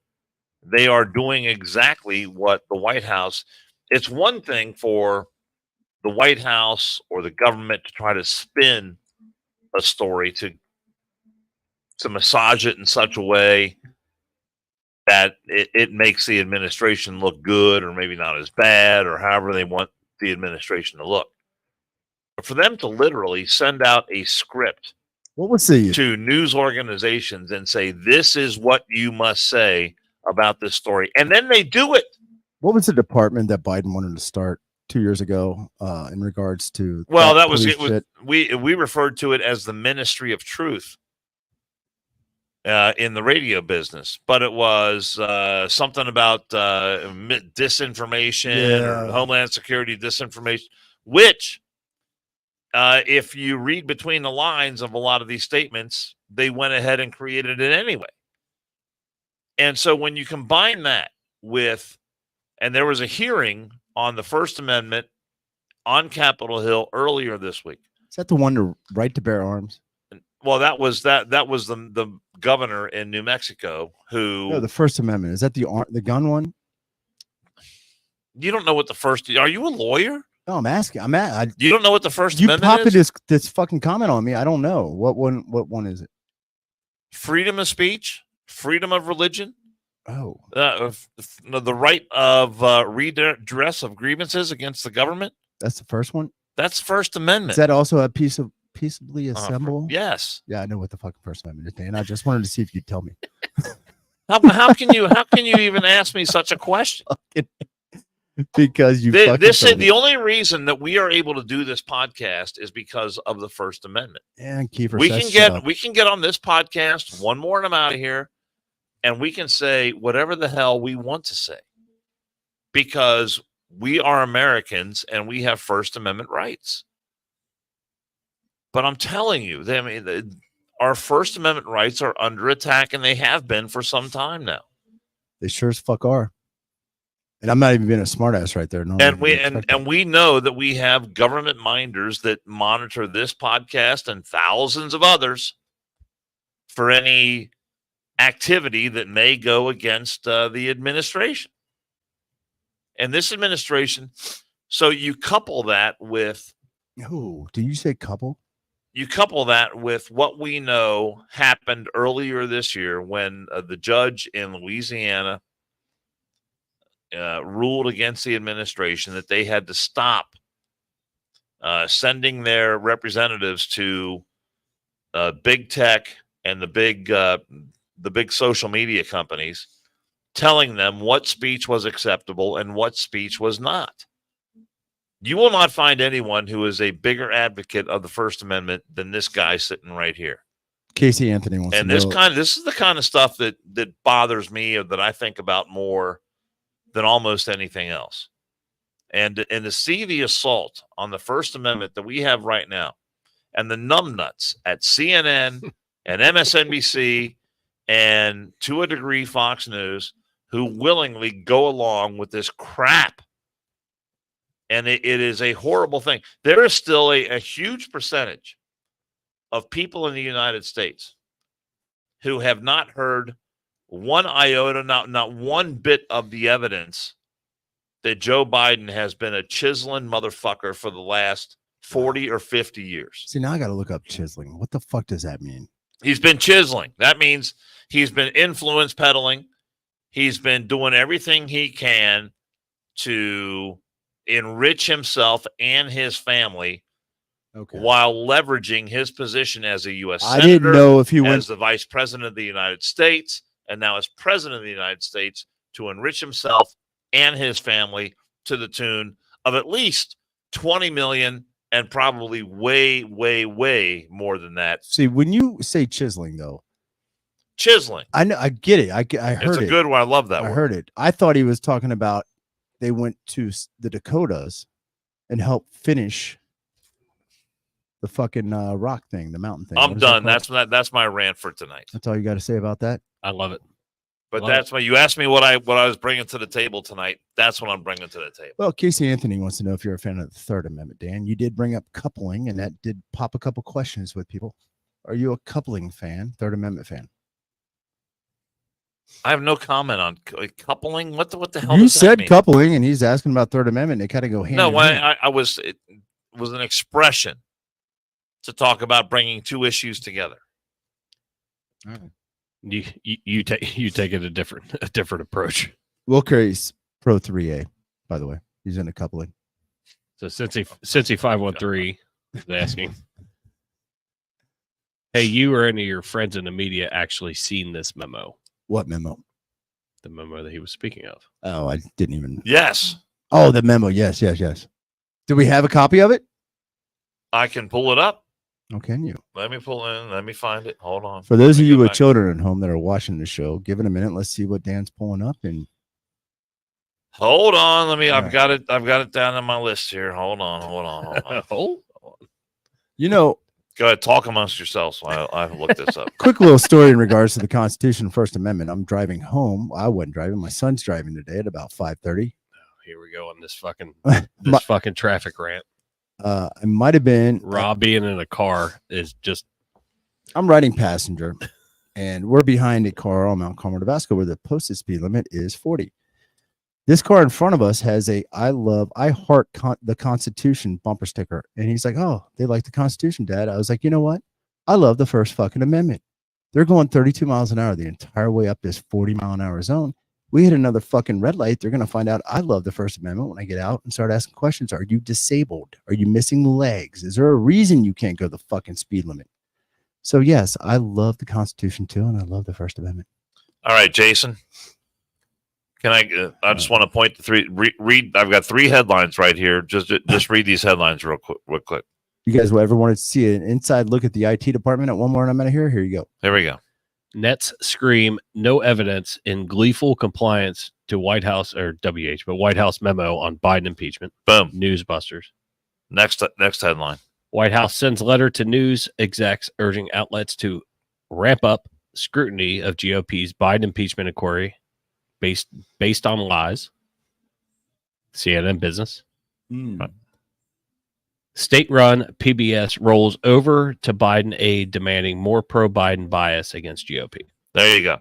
They are doing exactly what the White House. It's one thing for the White House or the government to try to spin a story to massage it in such a way that it makes the administration look good or maybe not as bad or however they want the administration to look. But for them to literally send out a script to news organizations and say, this is what you must say about this story. And then they do it. What was the department that Biden wanted to start 2 years ago in regards to? Well, that was it. We referred to it as the Ministry of Truth in the radio business, but it was something about disinformation or Homeland Security disinformation, which if you read between the lines of a lot of these statements, they went ahead and created it anyway. And so when you combine that with, and there was a hearing on the First Amendment on Capitol Hill earlier this week. Is that the one to right to bear arms? Well, that was the governor in New Mexico who. No, the First Amendment. Is that the gun one? You don't know what the first. Are you a lawyer? No, I'm asking. You don't know what the First Amendment is? You popped this fucking comment on me. I don't know what one is it? Freedom of speech, freedom of religion. Oh, the right of redress of grievances against the government. That's the first one. That's First Amendment. Is that also a piece of peaceably assemble? Yes. Yeah, I know what the fucking First Amendment is, Dan. I just wanted to see if you'd tell me. How can you even ask me such a question? Because you. The only reason that we are able to do this podcast is because of the First Amendment. And Kiefer, we can get on this podcast one more and I'm out of here, and we can say whatever the hell we want to say because we are Americans and we have First Amendment rights. But I'm telling you, our First Amendment rights are under attack, and they have been for some time now. They sure as fuck are. And I'm not even being a smartass right there. No, and we know that we have government minders that monitor this podcast and thousands of others for any activity that may go against the administration. And this administration, so you couple that with. Oh, did you say couple? You couple that with what we know happened earlier this year when the judge in Louisiana ruled against the administration that they had to stop sending their representatives to big tech and the big social media companies, telling them what speech was acceptable and what speech was not. You will not find anyone who is a bigger advocate of the First Amendment than this guy sitting right here. Casey Anthony wants And to know. this is the kind of stuff that bothers me, or that I think about more than almost anything else. And to see the assault on the First Amendment that we have right now, and the numbnuts at CNN and MSNBC and to a degree Fox News, who willingly go along with this crap. And it is a horrible thing. There is still a huge percentage of people in the United States who have not heard one iota, not one bit of the evidence that Joe Biden has been a chiseling motherfucker for the last 40 or 50 years. See, now I got to look up chiseling. What the fuck does that mean? He's been chiseling. That means he's been influence peddling. He's been doing everything he can to enrich himself and his family, while leveraging his position as a U.S. senator, I didn't know if he as went the vice president of the United States, and now as president of the United States, to enrich himself and his family to the tune of at least 20 million, and probably way, way, way more than that. See, when you say chiseling, though, chiseling, I know, I get it. I heard it's a good one. I love that. I word. heard it. I thought he was talking about they went to the Dakotas and helped finish the fucking rock thing, the mountain thing. I'm done. That's my rant for tonight. That's all you got to say about that. I love it. But that's why you asked me what I was bringing to the table tonight. That's what I'm bringing to the table. Well, Casey Anthony wants to know if you're a fan of the Third Amendment, Dan. You did bring up coupling, and that did pop a couple questions with people. Are you a coupling fan, Third Amendment fan? I have no comment on coupling. What the hell? You does that said mean? coupling, and he's asking about Third Amendment. They kind of go hand No, in hand. it was an expression to talk about bringing two issues together. All right. You take it a different approach. Will Curry's Pro 3A, by the way. He's in a coupling. So since he 513 is asking, hey, you or any of your friends in the media actually seen this memo? What memo? The memo that he was speaking of. Oh, I didn't even. Yes. Oh, the memo. Yes. Do we have a copy of it? I can pull it up. Oh, can you? Let me pull in. Let me find it. Hold on. For those of you with children at home that are watching the show, give it a minute. Let's see what Dan's pulling up. And hold on. Let me. All I've got it down on my list here. Hold on. Hold on. You know, go ahead. Talk amongst yourselves. While I look this up. Quick little story in regards to the Constitution and First Amendment. I'm driving home. I wasn't driving. My son's driving today at about 5:30. Here we go on this fucking fucking traffic rant. I might have been Rob being in a car is just. I'm riding passenger, and we're behind a car on Mount Carmel, Nebraska, where the posted speed limit is 40. This car in front of us has a I heart the Constitution bumper sticker. And he's like, oh, they like the Constitution, Dad. I was like, you know what? I love the First fucking Amendment. They're going 32 miles an hour the entire way up this 40-mile-an-hour zone. We hit another fucking red light. They're going to find out I love the First Amendment when I get out and start asking questions. Are you disabled? Are you missing legs? Is there a reason you can't go the fucking speed limit? So, yes, I love the Constitution, too, and I love the First Amendment. All right, Jason. Can I just want to point to three. Read. I've got three headlines right here. Just read these headlines real quick. You guys ever wanted to see an inside look at the IT department at one more I'm out of here? Here you go. There we go. Nets scream no evidence in gleeful compliance to White House or but White House memo on Biden impeachment. Boom. Newsbusters. Next headline. White House sends letter to news execs urging outlets to ramp up scrutiny of GOP's Biden impeachment inquiry based on lies. CNN Business. State-run PBS rolls over to Biden aide demanding more pro-Biden bias against GOP. There you go.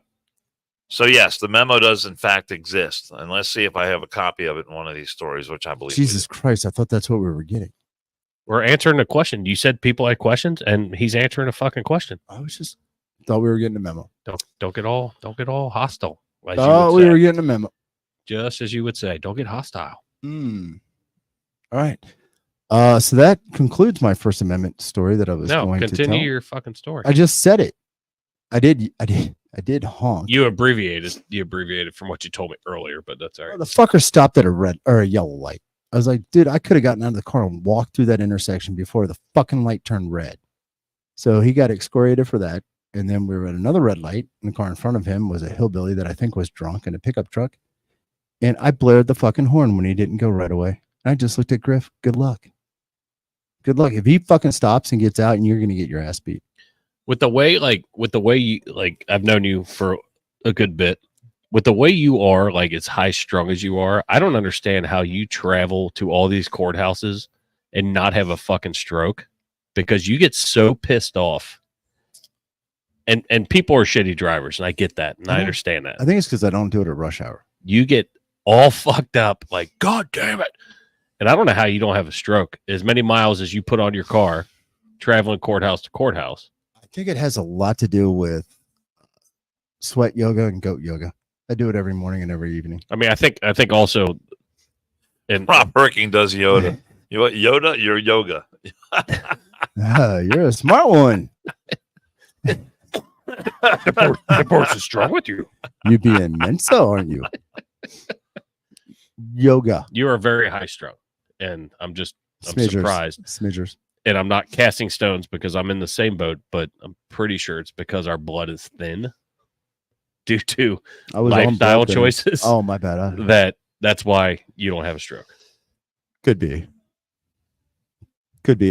So, yes, the memo does, in fact, exist. And let's see if I have a copy of it in one of these stories, which I believe. Jesus Christ, I thought that's what we were getting. We're answering a question. You said people had questions, and he's answering a fucking question. I was just thought we were getting a memo. Don't get all hostile. Oh, we were getting a memo. Just as you would say, don't get hostile. All right. So that concludes my First Amendment story that I was going to tell. Continue your fucking story. I just said it. I did honk. You abbreviated from what you told me earlier, but that's all right. The fucker stopped at a red or a yellow light. I was like, dude, I could have gotten out of the car and walked through that intersection before the fucking light turned red. So he got excoriated for that. And then we were at another red light, and the car in front of him was a hillbilly that I think was drunk in a pickup truck. And I blared the fucking horn when he didn't go right away. And I just looked at Griff. Good luck. Good luck. If he fucking stops and gets out, and you're going to get your ass beat. With the way you, like, I've known you for a good bit. With the way you are, like, as high strung as you are, I don't understand how you travel to all these courthouses and not have a fucking stroke, because you get so pissed off. And people are shitty drivers, and I get that, and I understand that. I think it's because I don't do it at rush hour. You get all fucked up, like, God damn it. And I don't know how you don't have a stroke. As many miles as you put on your car, traveling courthouse to courthouse. I think it has a lot to do with sweat yoga and goat yoga. I do it every morning and every evening. I mean, I think also, and Rob Birking does Yoda. You know what? Yoda, you're yoga. You're a smart one. the horse is strong with you. You being Mensa, aren't you? Yoga. You are very high strung, and I'm surprised. Smidgers. And I'm not casting stones because I'm in the same boat, but I'm pretty sure it's because our blood is thin due to lifestyle choices. Oh, my bad. That's why you don't have a stroke. Could be.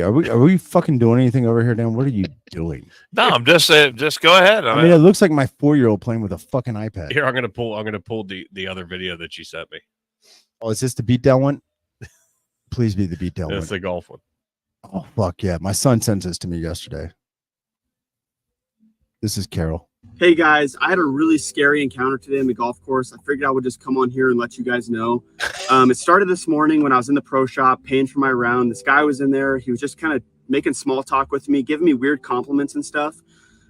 Are we fucking doing anything over here, Dan? What are you doing? No, I'm just saying, just go ahead. I mean, it looks like my 4-year-old playing with a fucking iPad. Here, I'm gonna pull the other video that you sent me. Oh, is this the beatdown one? Please be the beatdown one. It's the golf one. Oh, fuck yeah. My son sent this to me yesterday. This is Carol. Hey guys, I had a really scary encounter today in the golf course. I figured I would just come on here and let you guys know. It started this morning when I was in the pro shop paying for my round. This guy was in there. He was just kind of making small talk with me, giving me weird compliments and stuff.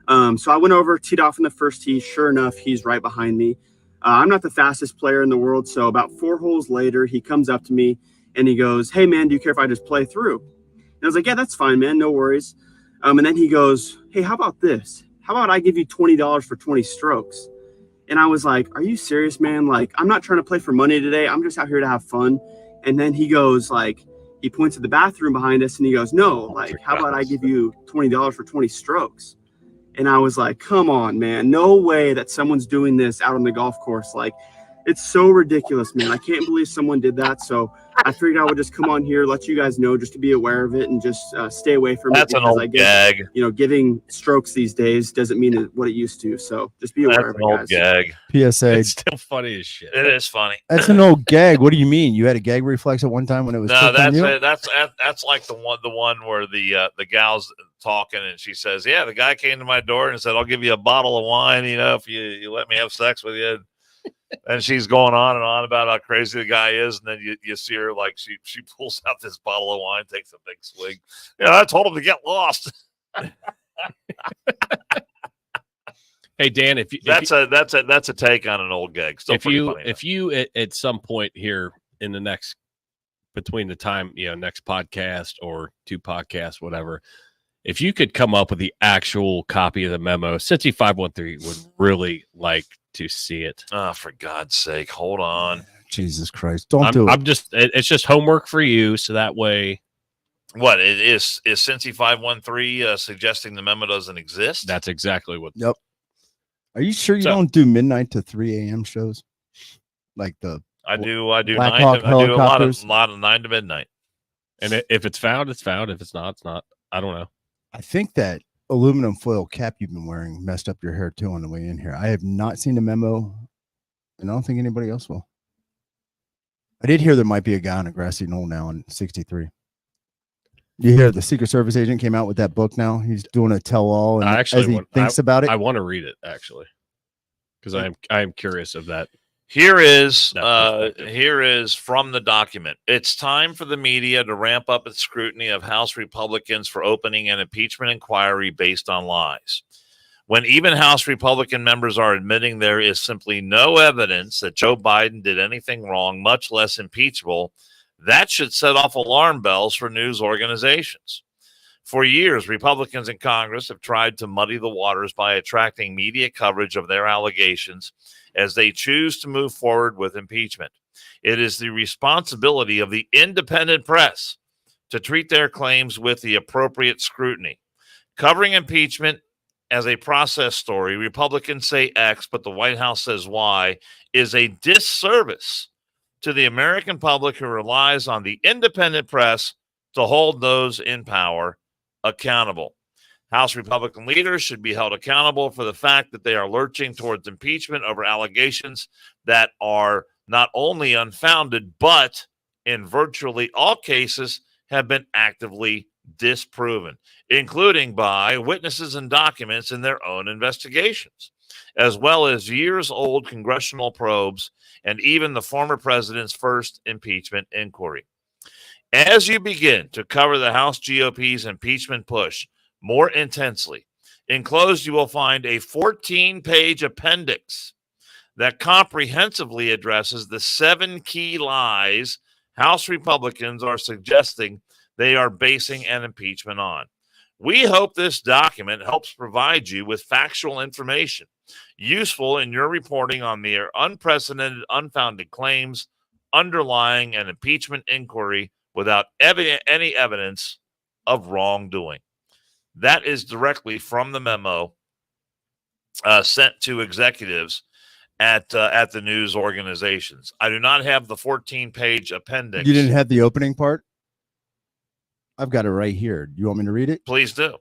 So I went over, teed off in the first tee. Sure enough, he's right behind me. I'm not the fastest player in the world. So about 4 holes later, he comes up to me and he goes, "Hey man, do you care if I just play through?" And I was like, "Yeah, that's fine, man. No worries." And then he goes, "Hey, how about this? How about I give you $20 for 20 strokes?" And I was like, "Are you serious, man? Like, I'm not trying to play for money today. I'm just out here to have fun." And then he goes, like, he points at the bathroom behind us and he goes, "No, like, how about I give you $20 for 20 strokes?" And I was like, "Come on, man. No way that someone's doing this out on the golf course. Like, it's so ridiculous, man. I can't believe someone did that." So I figured I would just come on here, let you guys know, just to be aware of it and just stay away from That's it. That's an old gag. You know, giving strokes these days doesn't mean what it used to. So just be aware of it, guys. Gag. PSA. It's still funny as shit. It is funny. That's an old gag. What do you mean? You had a gag reflex at one time when it was no. That's That's like the one where the gal's talking and she says, "Yeah, the guy came to my door and said, 'I'll give you a bottle of wine, you know, if you let me have sex with you.'" And she's going on and on about how crazy the guy is, and then you see her like she pulls out this bottle of wine, takes a big swig. Yeah, I told him to get lost. Hey Dan, that's a take on an old gag. Still if you at some point here in the next between the time next podcast or 2 podcasts, whatever, if you could come up with the actual copy of the memo, Cincy 513 would really like to see it. Oh, for God's sake, hold on. Jesus Christ. Don't do it. It's just homework for you. So that way. What it is Cincy 513 suggesting the memo doesn't exist? That's exactly what. Yep. Are you sure you don't do midnight to 3 a.m. shows? Like I do. I do Black 9 Hawk to, I do a lot helicopters? of 9 to midnight. And if it's found, it's found. If it's not, it's not. I don't know. I think that aluminum foil cap you've been wearing messed up your hair too on the way in here. I have not seen the memo, and I don't think anybody else will. I did hear there might be a guy on a grassy knoll now in 63. You hear the Secret Service agent came out with that book now. He's doing a tell-all, and as he thinks about it. I want to read it actually, because I am curious of that. Here is from the document. It's time for the media to ramp up its scrutiny of House Republicans for opening an impeachment inquiry based on lies. When even House Republican members are admitting there is simply no evidence that Joe Biden did anything wrong, much less impeachable, that should set off alarm bells for news organizations. For years, Republicans in Congress have tried to muddy the waters by attracting media coverage of their allegations as they choose to move forward with impeachment. It is the responsibility of the independent press to treat their claims with the appropriate scrutiny. Covering impeachment as a process story, Republicans say X, but the White House says Y, is a disservice to the American public who relies on the independent press to hold those in power accountable. House Republican leaders should be held accountable for the fact that they are lurching towards impeachment over allegations that are not only unfounded, but in virtually all cases have been actively disproven, including by witnesses and documents in their own investigations, as well as years-old congressional probes and even the former president's first impeachment inquiry. As you begin to cover the House GOP's impeachment push more intensely, enclosed you will find a 14-page appendix that comprehensively addresses the 7 key lies House Republicans are suggesting they are basing an impeachment on. We hope this document helps provide you with factual information useful in your reporting on the unprecedented, unfounded claims underlying an impeachment inquiry without any evidence of wrongdoing. That is directly from the memo sent to executives at the news organizations. I do not have the 14-page appendix. You didn't have the opening part? I've got it right here. Do you want me to read it? Please do.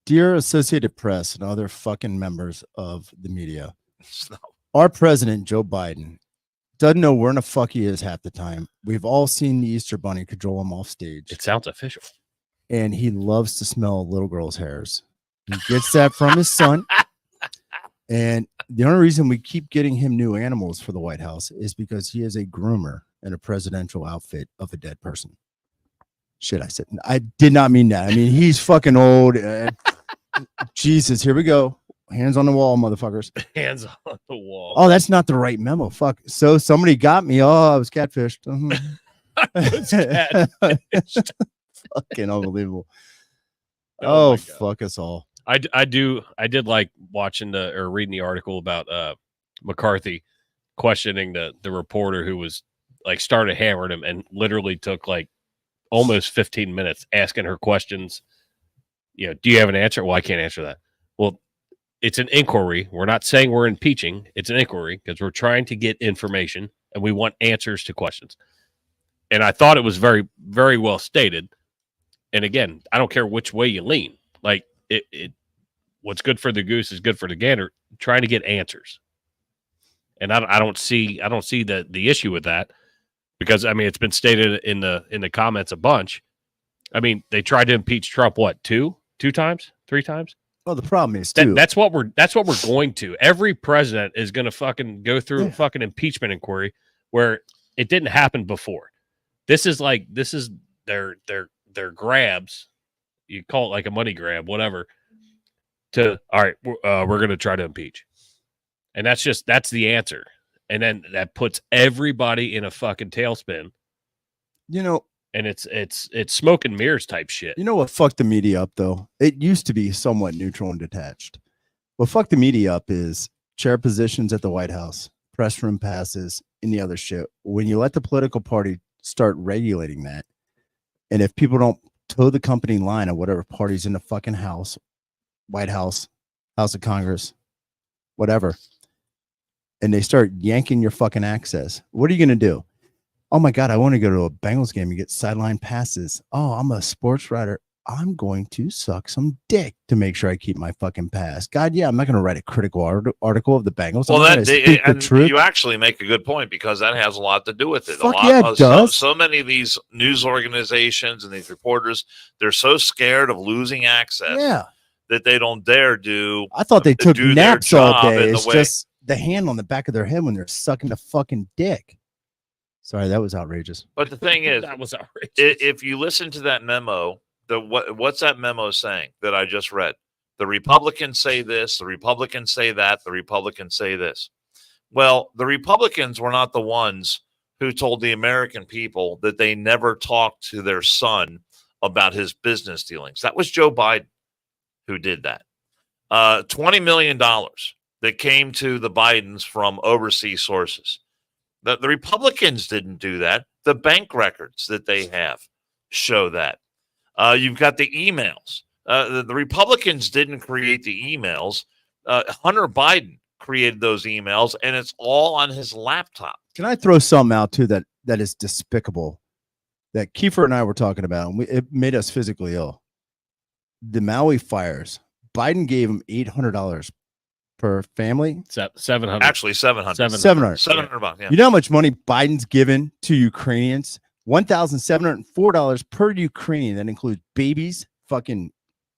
Dear Associated Press and other fucking members of the media, No. our president, Joe Biden, doesn't know where in the fuck he is half the time. We've all seen the Easter Bunny cajole him off stage. It sounds official. And he loves to smell little girls' hairs. He gets that from his son. And the only reason we keep getting him new animals for the White House is because he is a groomer in a presidential outfit of a dead person. Shit, I said, I did not mean that. I mean, he's fucking old. Jesus, here we go. Hands on the wall, motherfuckers. Hands on the wall. Oh, that's not the right memo. Fuck. So somebody got me. Oh, I was catfished. Catfished. Fucking unbelievable. Oh, Oh fuck us all. I did like watching or reading the article about McCarthy questioning the reporter who was like started hammering him and literally took like almost 15 minutes asking her questions. You know, do you have an answer? Well, I can't answer that. Well, it's an inquiry. We're not saying we're impeaching. It's an inquiry because we're trying to get information and we want answers to questions. And I thought it was very, very well stated. And again, I don't care which way you lean. Like it what's good for the goose is good for the gander. Trying to get answers. And I don't see the issue with that because I mean it's been stated in the comments a bunch. I mean, they tried to impeach Trump what, two times, 3 times? Well, the problem is too. That's what we're going to. Every president is going to fucking go through a fucking impeachment inquiry where it didn't happen before. This is their grabs. You call it like a money grab, whatever. To all right, we're going to try to impeach, and that's the answer. And then that puts everybody in a fucking tailspin. You know. And it's smoke and mirrors type shit. You know what fucked the media up, though? It used to be somewhat neutral and detached. What fucked the media up is chair positions at the White House, press room passes, and the other shit. When you let the political party start regulating that, and if people don't toe the company line of whatever party's in the fucking House, White House, House of Congress, whatever, and they start yanking your fucking access, what are you going to do? Oh my God, I want to go to a Bengals game and get sideline passes. Oh, I'm a sports writer. I'm going to suck some dick to make sure I keep my fucking pass. God, yeah, I'm not going to write a critical article of the Bengals. Well, you actually make a good point because that has a lot to do with it. Fuck yeah, it does. So many of these news organizations and these reporters, they're so scared of losing access that they don't dare do. I thought they took naps all day. It's just the hand on the back of their head when they're sucking the fucking dick. Sorry, that was outrageous. But the thing is, that was outrageous. If you listen to that memo, what's that memo saying that I just read? The Republicans say this, the Republicans say that, the Republicans say this. Well, the Republicans were not the ones who told the American people that they never talked to their son about his business dealings. That was Joe Biden who did that. $20 million that came to the Bidens from overseas sources. The Republicans didn't do that. The bank records that they have show that. You've got the emails The Republicans didn't create the emails. Hunter Biden created those emails, and it's all on his laptop. Can I throw something out too that is despicable? That Kiefer and I were talking about, and it made us physically ill. The Maui fires. Biden gave him $800 per family. 700. Actually, 700. 700. 700 bucks. Yeah. You know how much money Biden's given to Ukrainians? $1,704 per Ukrainian. That includes babies, fucking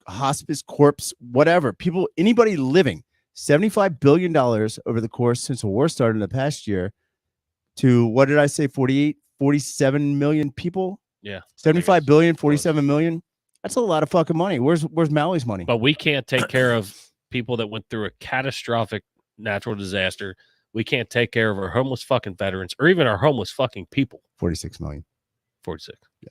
hospice, corpse, whatever. People, anybody living. $75 billion over the course since the war started in the past year to, what did I say, 47 million people? Yeah. 75 billion, 47 million. That's a lot of fucking money. Where's Maui's money? But we can't take care of people that went through a catastrophic natural disaster. We can't take care of our homeless fucking veterans or even our homeless fucking people. 46 million. 46. Yeah.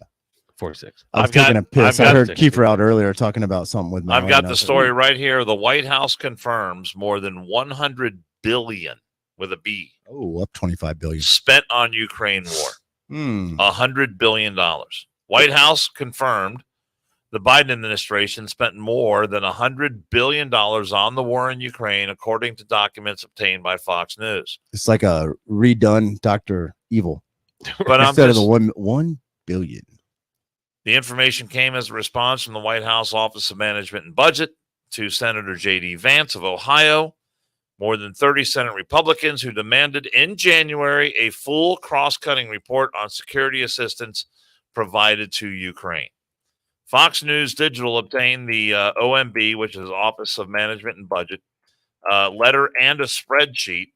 46. I was taking a piss. I heard Kiefer out earlier talking about something with Maui. I've got the story right here. The White House confirms more than 100 billion with a B. Oh, up 25 billion. Spent on Ukraine war. $100 billion. White House confirmed the Biden administration spent more than $100 billion on the war in Ukraine, according to documents obtained by Fox News. It's like a redone Dr. Evil. But instead of the 1 billion. The information came as a response from the White House Office of Management and Budget to Senator J.D. Vance of Ohio. More than 30 Senate Republicans who demanded in January a full cross-cutting report on security assistance provided to Ukraine. Fox News Digital obtained the OMB, which is Office of Management and Budget, letter and a spreadsheet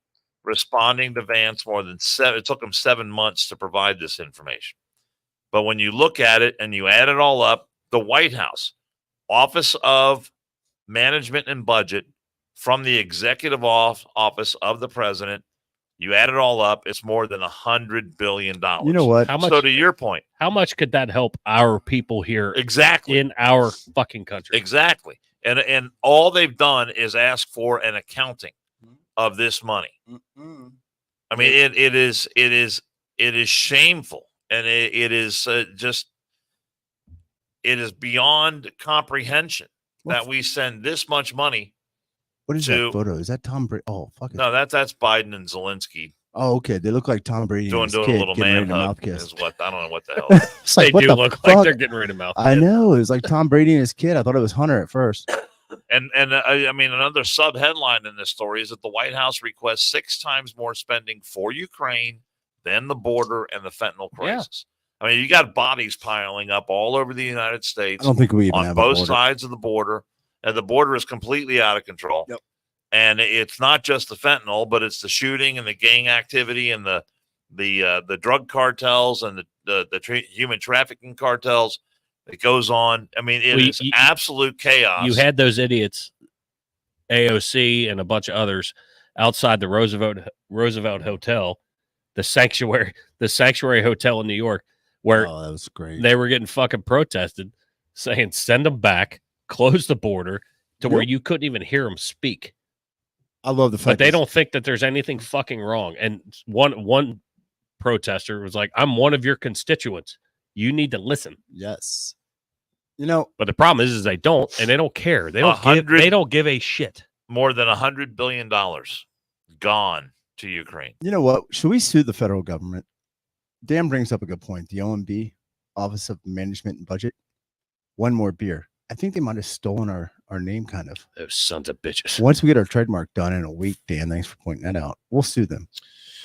responding to Vance it took him 7 months to provide this information. But when you look at it and you add it all up, the White House, Office of Management and Budget, from the executive office of the president, you add it all up, it's more than $100 billion. You know what? How much, so to your point, how much could that help our people here exactly in our fucking country? Exactly. And all they've done is ask for an accounting of this money. I mean, it is shameful, and it is beyond comprehension that we send this much money. What is that photo? Is that Tom Brady? Oh, fuck it. No, that's Biden and Zelensky. Oh, okay. They look like Tom Brady doing and his a kid little getting man ready to hug. mouth kiss. Is what I don't know what the hell. It's like, they what do the look fuck? like they're getting ready to mouth. I know. It was like Tom Brady and his kid. I thought it was Hunter at first. And I mean, another sub headline in this story is that the White House requests 6 times more spending for Ukraine than the border and the fentanyl crisis. Yeah. I mean, you got bodies piling up all over the United States. I don't think we even on have both sides of the border, and the border is completely out of control. Yep. And it's not just the fentanyl, but it's the shooting and the gang activity and the drug cartels and the human trafficking cartels. It goes on. I mean, it is absolute chaos. You had those idiots, AOC and a bunch of others, outside the Roosevelt Hotel, the sanctuary hotel in New York, where that was great. They were getting fucking protested, saying send them back, close the border to where you couldn't even hear them speak. I love the fact, but they don't think that there's anything fucking wrong. And one protester was like, "I'm one of your constituents. You need to listen." Yes. You know, but the problem is they don't, and they don't care. They don't give a shit. More than $100 billion gone to Ukraine. You know what? Should we sue the federal government? Dan brings up a good point. The OMB, Office of Management and Budget. One more beer. I think they might have stolen our name, kind of. Those sons of bitches. Once we get our trademark done in a week, Dan, thanks for pointing that out. We'll sue them.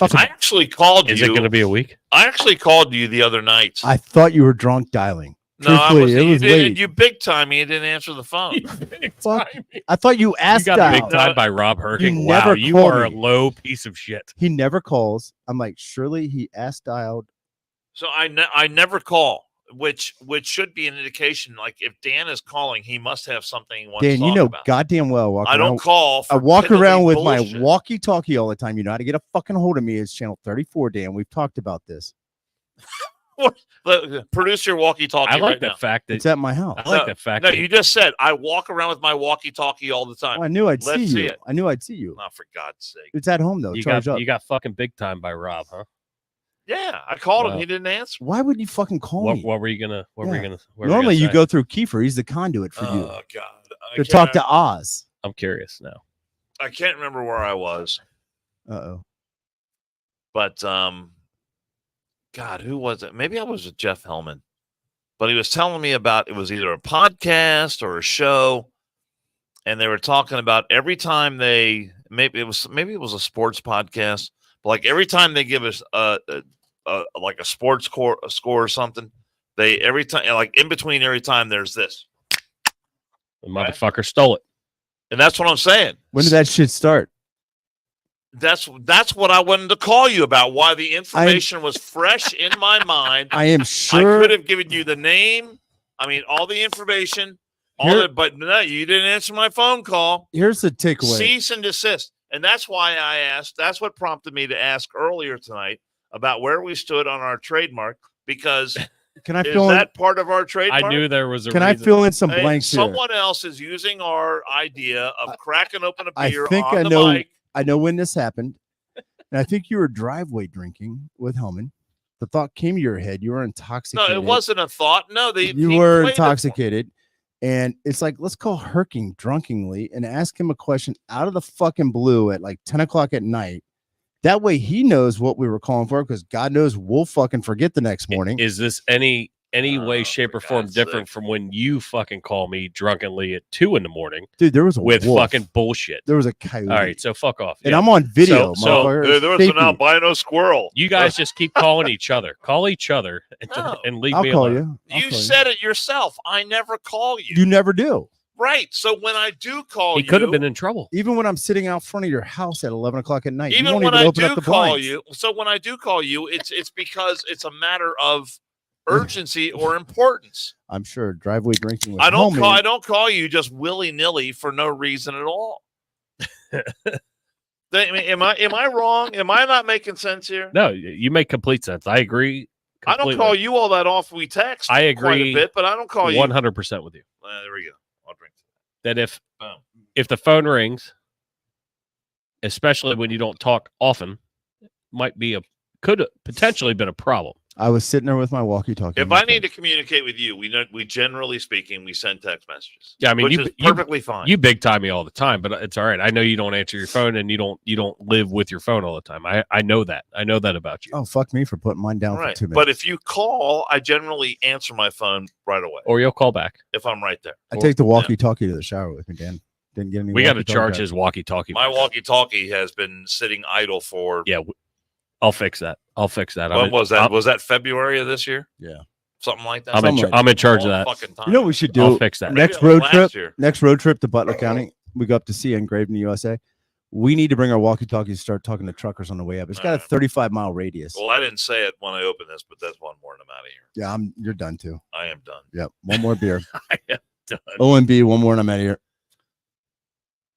I actually called you. Is it going to be a week? I actually called you the other night. I thought you were drunk dialing. No, I was. You big time. You didn't answer the phone. I thought you asked. You got big time by Rob Herking. Wow, you are a low piece of shit. He never calls. I'm like, surely he ass dialed. So I never call. Which should be an indication, like if Dan is calling, he must have something he wants to talk about. Goddamn well. I don't call. I walk around with my walkie-talkie all the time. You know how to get a fucking hold of me. It's channel 34, Dan. We've talked about this. Produce your walkie-talkie. I like the fact that it's at my house. I like the fact that you just said I walk around with my walkie-talkie all the time. Well, I knew I'd see you. I knew I'd see you. Not for God's sake. It's at home though. You got fucking big time by Rob, huh? Yeah, I called him. Wow. He didn't answer. Why would you fucking call me? What were you gonna? What were you Yeah. gonna? What were Normally, you gonna say? go through Kiefer. He's the conduit for you Oh God, to talk to Oz. I'm curious now. I can't remember where I was, Uh-oh. but God, who was it? Maybe I was with Jeff Hellman, but he was telling me about it was either a podcast or a show, and they were talking about every time they maybe it was a sports podcast, but like every time they give us like a sports score or something, they every time like in between every time there's this. The motherfucker stole it. And that's what I'm saying. When did that shit start? That's what I wanted to call you about. Why the information was fresh in my mind. I am sure I could have given you the name. I mean, all the information. But no, you didn't answer my phone call. Here's the takeaway. Cease and desist. And that's why I asked. That's what prompted me to ask earlier tonight about where we stood on our trademark. Because Can I is fill in? that part of our trademark? I knew there was a. Can I reason. fill in some Hey, blanks here? someone else is using our idea of cracking open a I beer think on I the know. mic. I know when this happened, and I think you were driveway drinking with Hellman. The thought came to your head. You were No, intoxicated. it wasn't a thought. No, You were intoxicated, and it's like let's call Herking drunkenly and ask him a question out of the fucking blue at like 10 o'clock at night. That way he knows what we were calling for because God knows we'll fucking forget the next morning. Is this any way, shape, for or form God's different sake. from when you fucking call me drunkenly at 2 a.m. Dude, there was a with wolf. fucking bullshit? There was a coyote. All right, so fuck off. And Yeah. I'm on video. So- motherfucker. There was Safety. an albino squirrel. You guys just keep calling each other. Call each other No. and leave I'll me call alone. you. I'll You call said it yourself. I never call you. You never do. Right. So when I do call He you, could have been in trouble. Even when I'm sitting out front of your house at 11 o'clock at night, you even won't when even I open up do the call blinds. you. So when I do call you, it's because it's a matter of urgency or importance. I'm sure driveway drinking with I don't homie. call you just willy-nilly for no reason at all. Am I wrong? Am I not making sense here? No, you make complete sense. I agree. I don't call you all that off. We text I quite a agree bit, but I don't call you. 100% with you. There we go. I'll drink. That Boom. if the phone rings, especially when you don't talk often, could have potentially been a problem. I was sitting there with my walkie-talkie. If I need to communicate with you, we generally speaking, we send text messages. Yeah, I mean, which you- is you- perfectly fine. You big time me all the time, but it's all right. I know you don't answer your phone and you don't live with your phone all the time. I know that. I know that about you. Oh, fuck me for putting mine down Right. for 2 minutes. But if you call, I generally answer my phone right away Or you'll call back. if I'm right there. I take the walkie-talkie to the shower with me, Dan. Didn't get any. We got to walkie-talkie charge back. his walkie-talkie. My back. walkie-talkie has been sitting idle for. Yeah, I'll fix that. When was that? Was that February of this year? Yeah. Something like that. I'm in charge of Long that. fucking time. You know what we should do? I'll fix that. Next Maybe road last trip. year. Next road trip to Butler County. We go up to see Engraved in the USA. We need to bring our walkie-talkies and start talking to truckers on the way up. It's got a 35-mile radius. Well, I didn't say it when I opened this, but that's one more and I'm out of here. Yeah, you're done too. I am done. Yep. One more beer. I am done. OMB, one more and I'm out of here.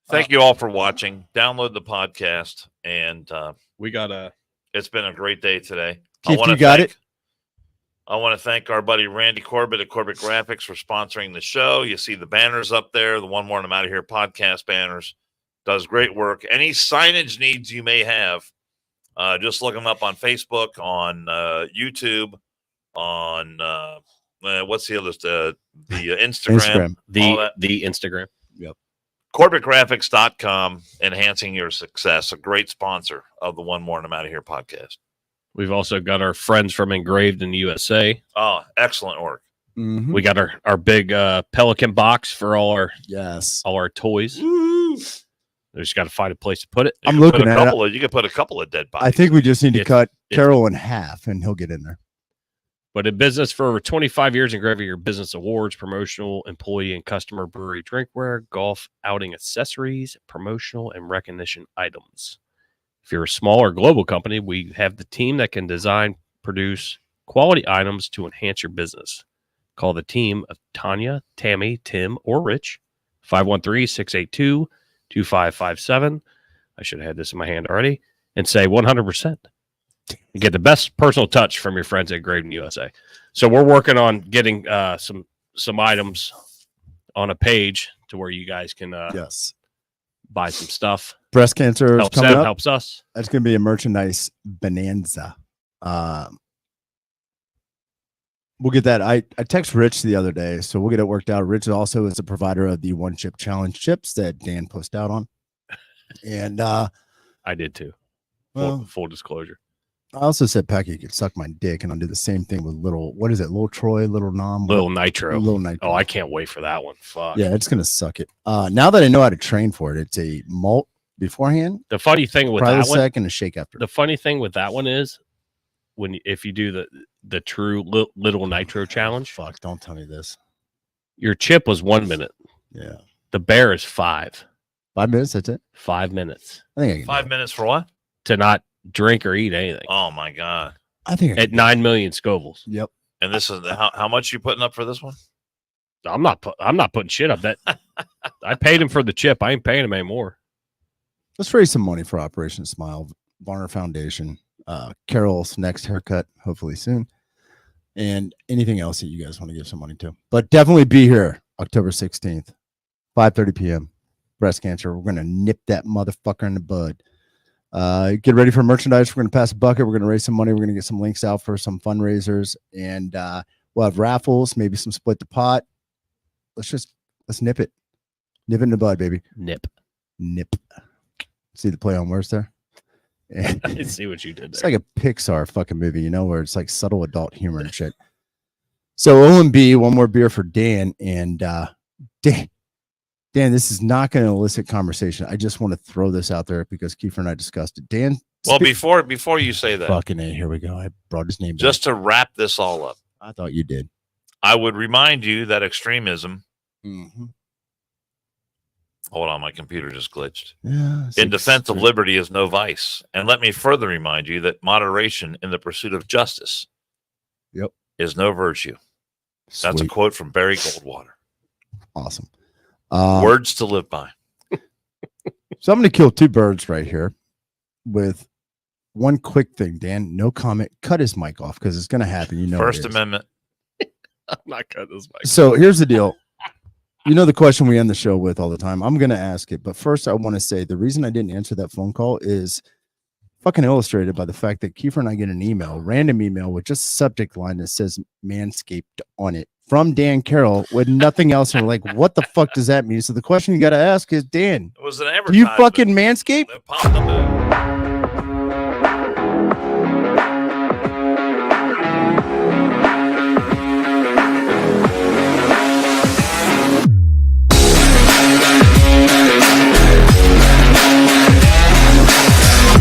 Thank you all for watching. Download the podcast, and We got a. it's been a great day today. Keith, you got it? I want to thank our buddy Randy Corbett at Corbett Graphics for sponsoring the show. You see the banners up there, the One More and I'm Out of Here podcast banners. Does great work. Any signage needs you may have, just look them up on Facebook, on YouTube, on what's the other the Instagram, all that. The Instagram. CorbettGraphics.com, enhancing your success. A great sponsor of the One More and I'm Out of Here podcast. We've also got our friends from Engraved in the USA. Oh, excellent work. Mhm. We got our big Pelican box for all Yes. our toys. We just got to find a place to put it. I'm You could looking put a at it. couple of, you could put a couple of dead bodies. I think we just need to It's- cut it's- Carol in half and he'll get in there. But in business for over 25 years, Engraving your business awards, promotional, employee, and customer brewery drinkware, golf outing accessories, promotional, and recognition items. If you're a small or global company, we have the team that can design, produce quality items to enhance your business. Call the team of Tanya, Tammy, Tim, or Rich, 513-682-2557. I should have had this in my hand already. And say 100%. You get the best personal touch from your friends at Engraved in USA. So we're working on getting some items on a page to where you guys can Yes. buy some stuff. Breast cancer is Helps coming them, up. helps us. That's going to be a merchandise bonanza. We'll get that. I texted Rich the other day, so we'll get it worked out. Rich also is the provider of the One Chip Challenge chips that Dan posted out on. And I did too. Well, Full disclosure. I also said Packy could suck my dick, and I'll do the same thing with Little Troy, Little Nom, Little Nitro. Little Nitro. Oh, I can't wait for that one. Fuck. Yeah, it's gonna suck it. Now that I know how to train for it, it's a malt beforehand, The funny thing with probably that one, and a shake after. the funny thing with that one is if you do the true Little Nitro challenge, Fuck, don't tell me this. your chip was 1 minute. Yeah, The bear is 5. 5 minutes. That's it. 5 minutes I think I can 5 minutes for what? to not drink or eat anything Oh my god! I think I at 9 million Scovilles. Yep. And this is how much you putting up for this one? I'm not putting shit up. That I paid him for the chip. I ain't paying him anymore. Let's raise some money for Operation Smile, Varner Foundation, Carol's next haircut, hopefully soon, and anything else that you guys want to give some money to. But definitely be here October 16th, 5:30 p.m. Breast cancer. We're gonna nip that motherfucker in the bud. Get ready for merchandise. We're gonna pass a bucket. We're gonna raise some money. We're gonna get some links out for some fundraisers, and we'll have raffles, maybe some split the pot. Let's nip it. Nip it in the bud, baby. Nip. See the play on words there? And I see what you did it's there. like a Pixar fucking movie, you know, where it's like subtle adult humor and shit. So O&B, one more beer for Dan. And Dan, this is not going to elicit conversation. I just want to throw this out there because Kiefer and I discussed it. Dan. Well, before you say that, fucking A, here we go. I brought his name just to wrap this all up, I thought you did. I would remind you that extremism. Mm-hmm. Hold on, my computer just glitched. Yeah, In defense of liberty is no vice. And let me further remind you that moderation in the pursuit of justice is no virtue. That's a quote from Barry Goldwater. Awesome. Words to live by. So I'm going to kill two birds right here with one quick thing, Dan. No comment. Cut his mic off because it's going to happen. You know, First Amendment. I'm not cutting this mic. So here's the deal. You know the question we end the show with all the time. I'm going to ask it. But first, I want to say the reason I didn't answer that phone call is fucking illustrated by the fact that Kiefer and I get an email, random email with just a subject line that says Manscaped on it from Dan Carroll with nothing else. And we're like, what the fuck does that mean? So the question you got to ask is, Dan, It was an do you advertisement. fucking Manscaped? It popped up.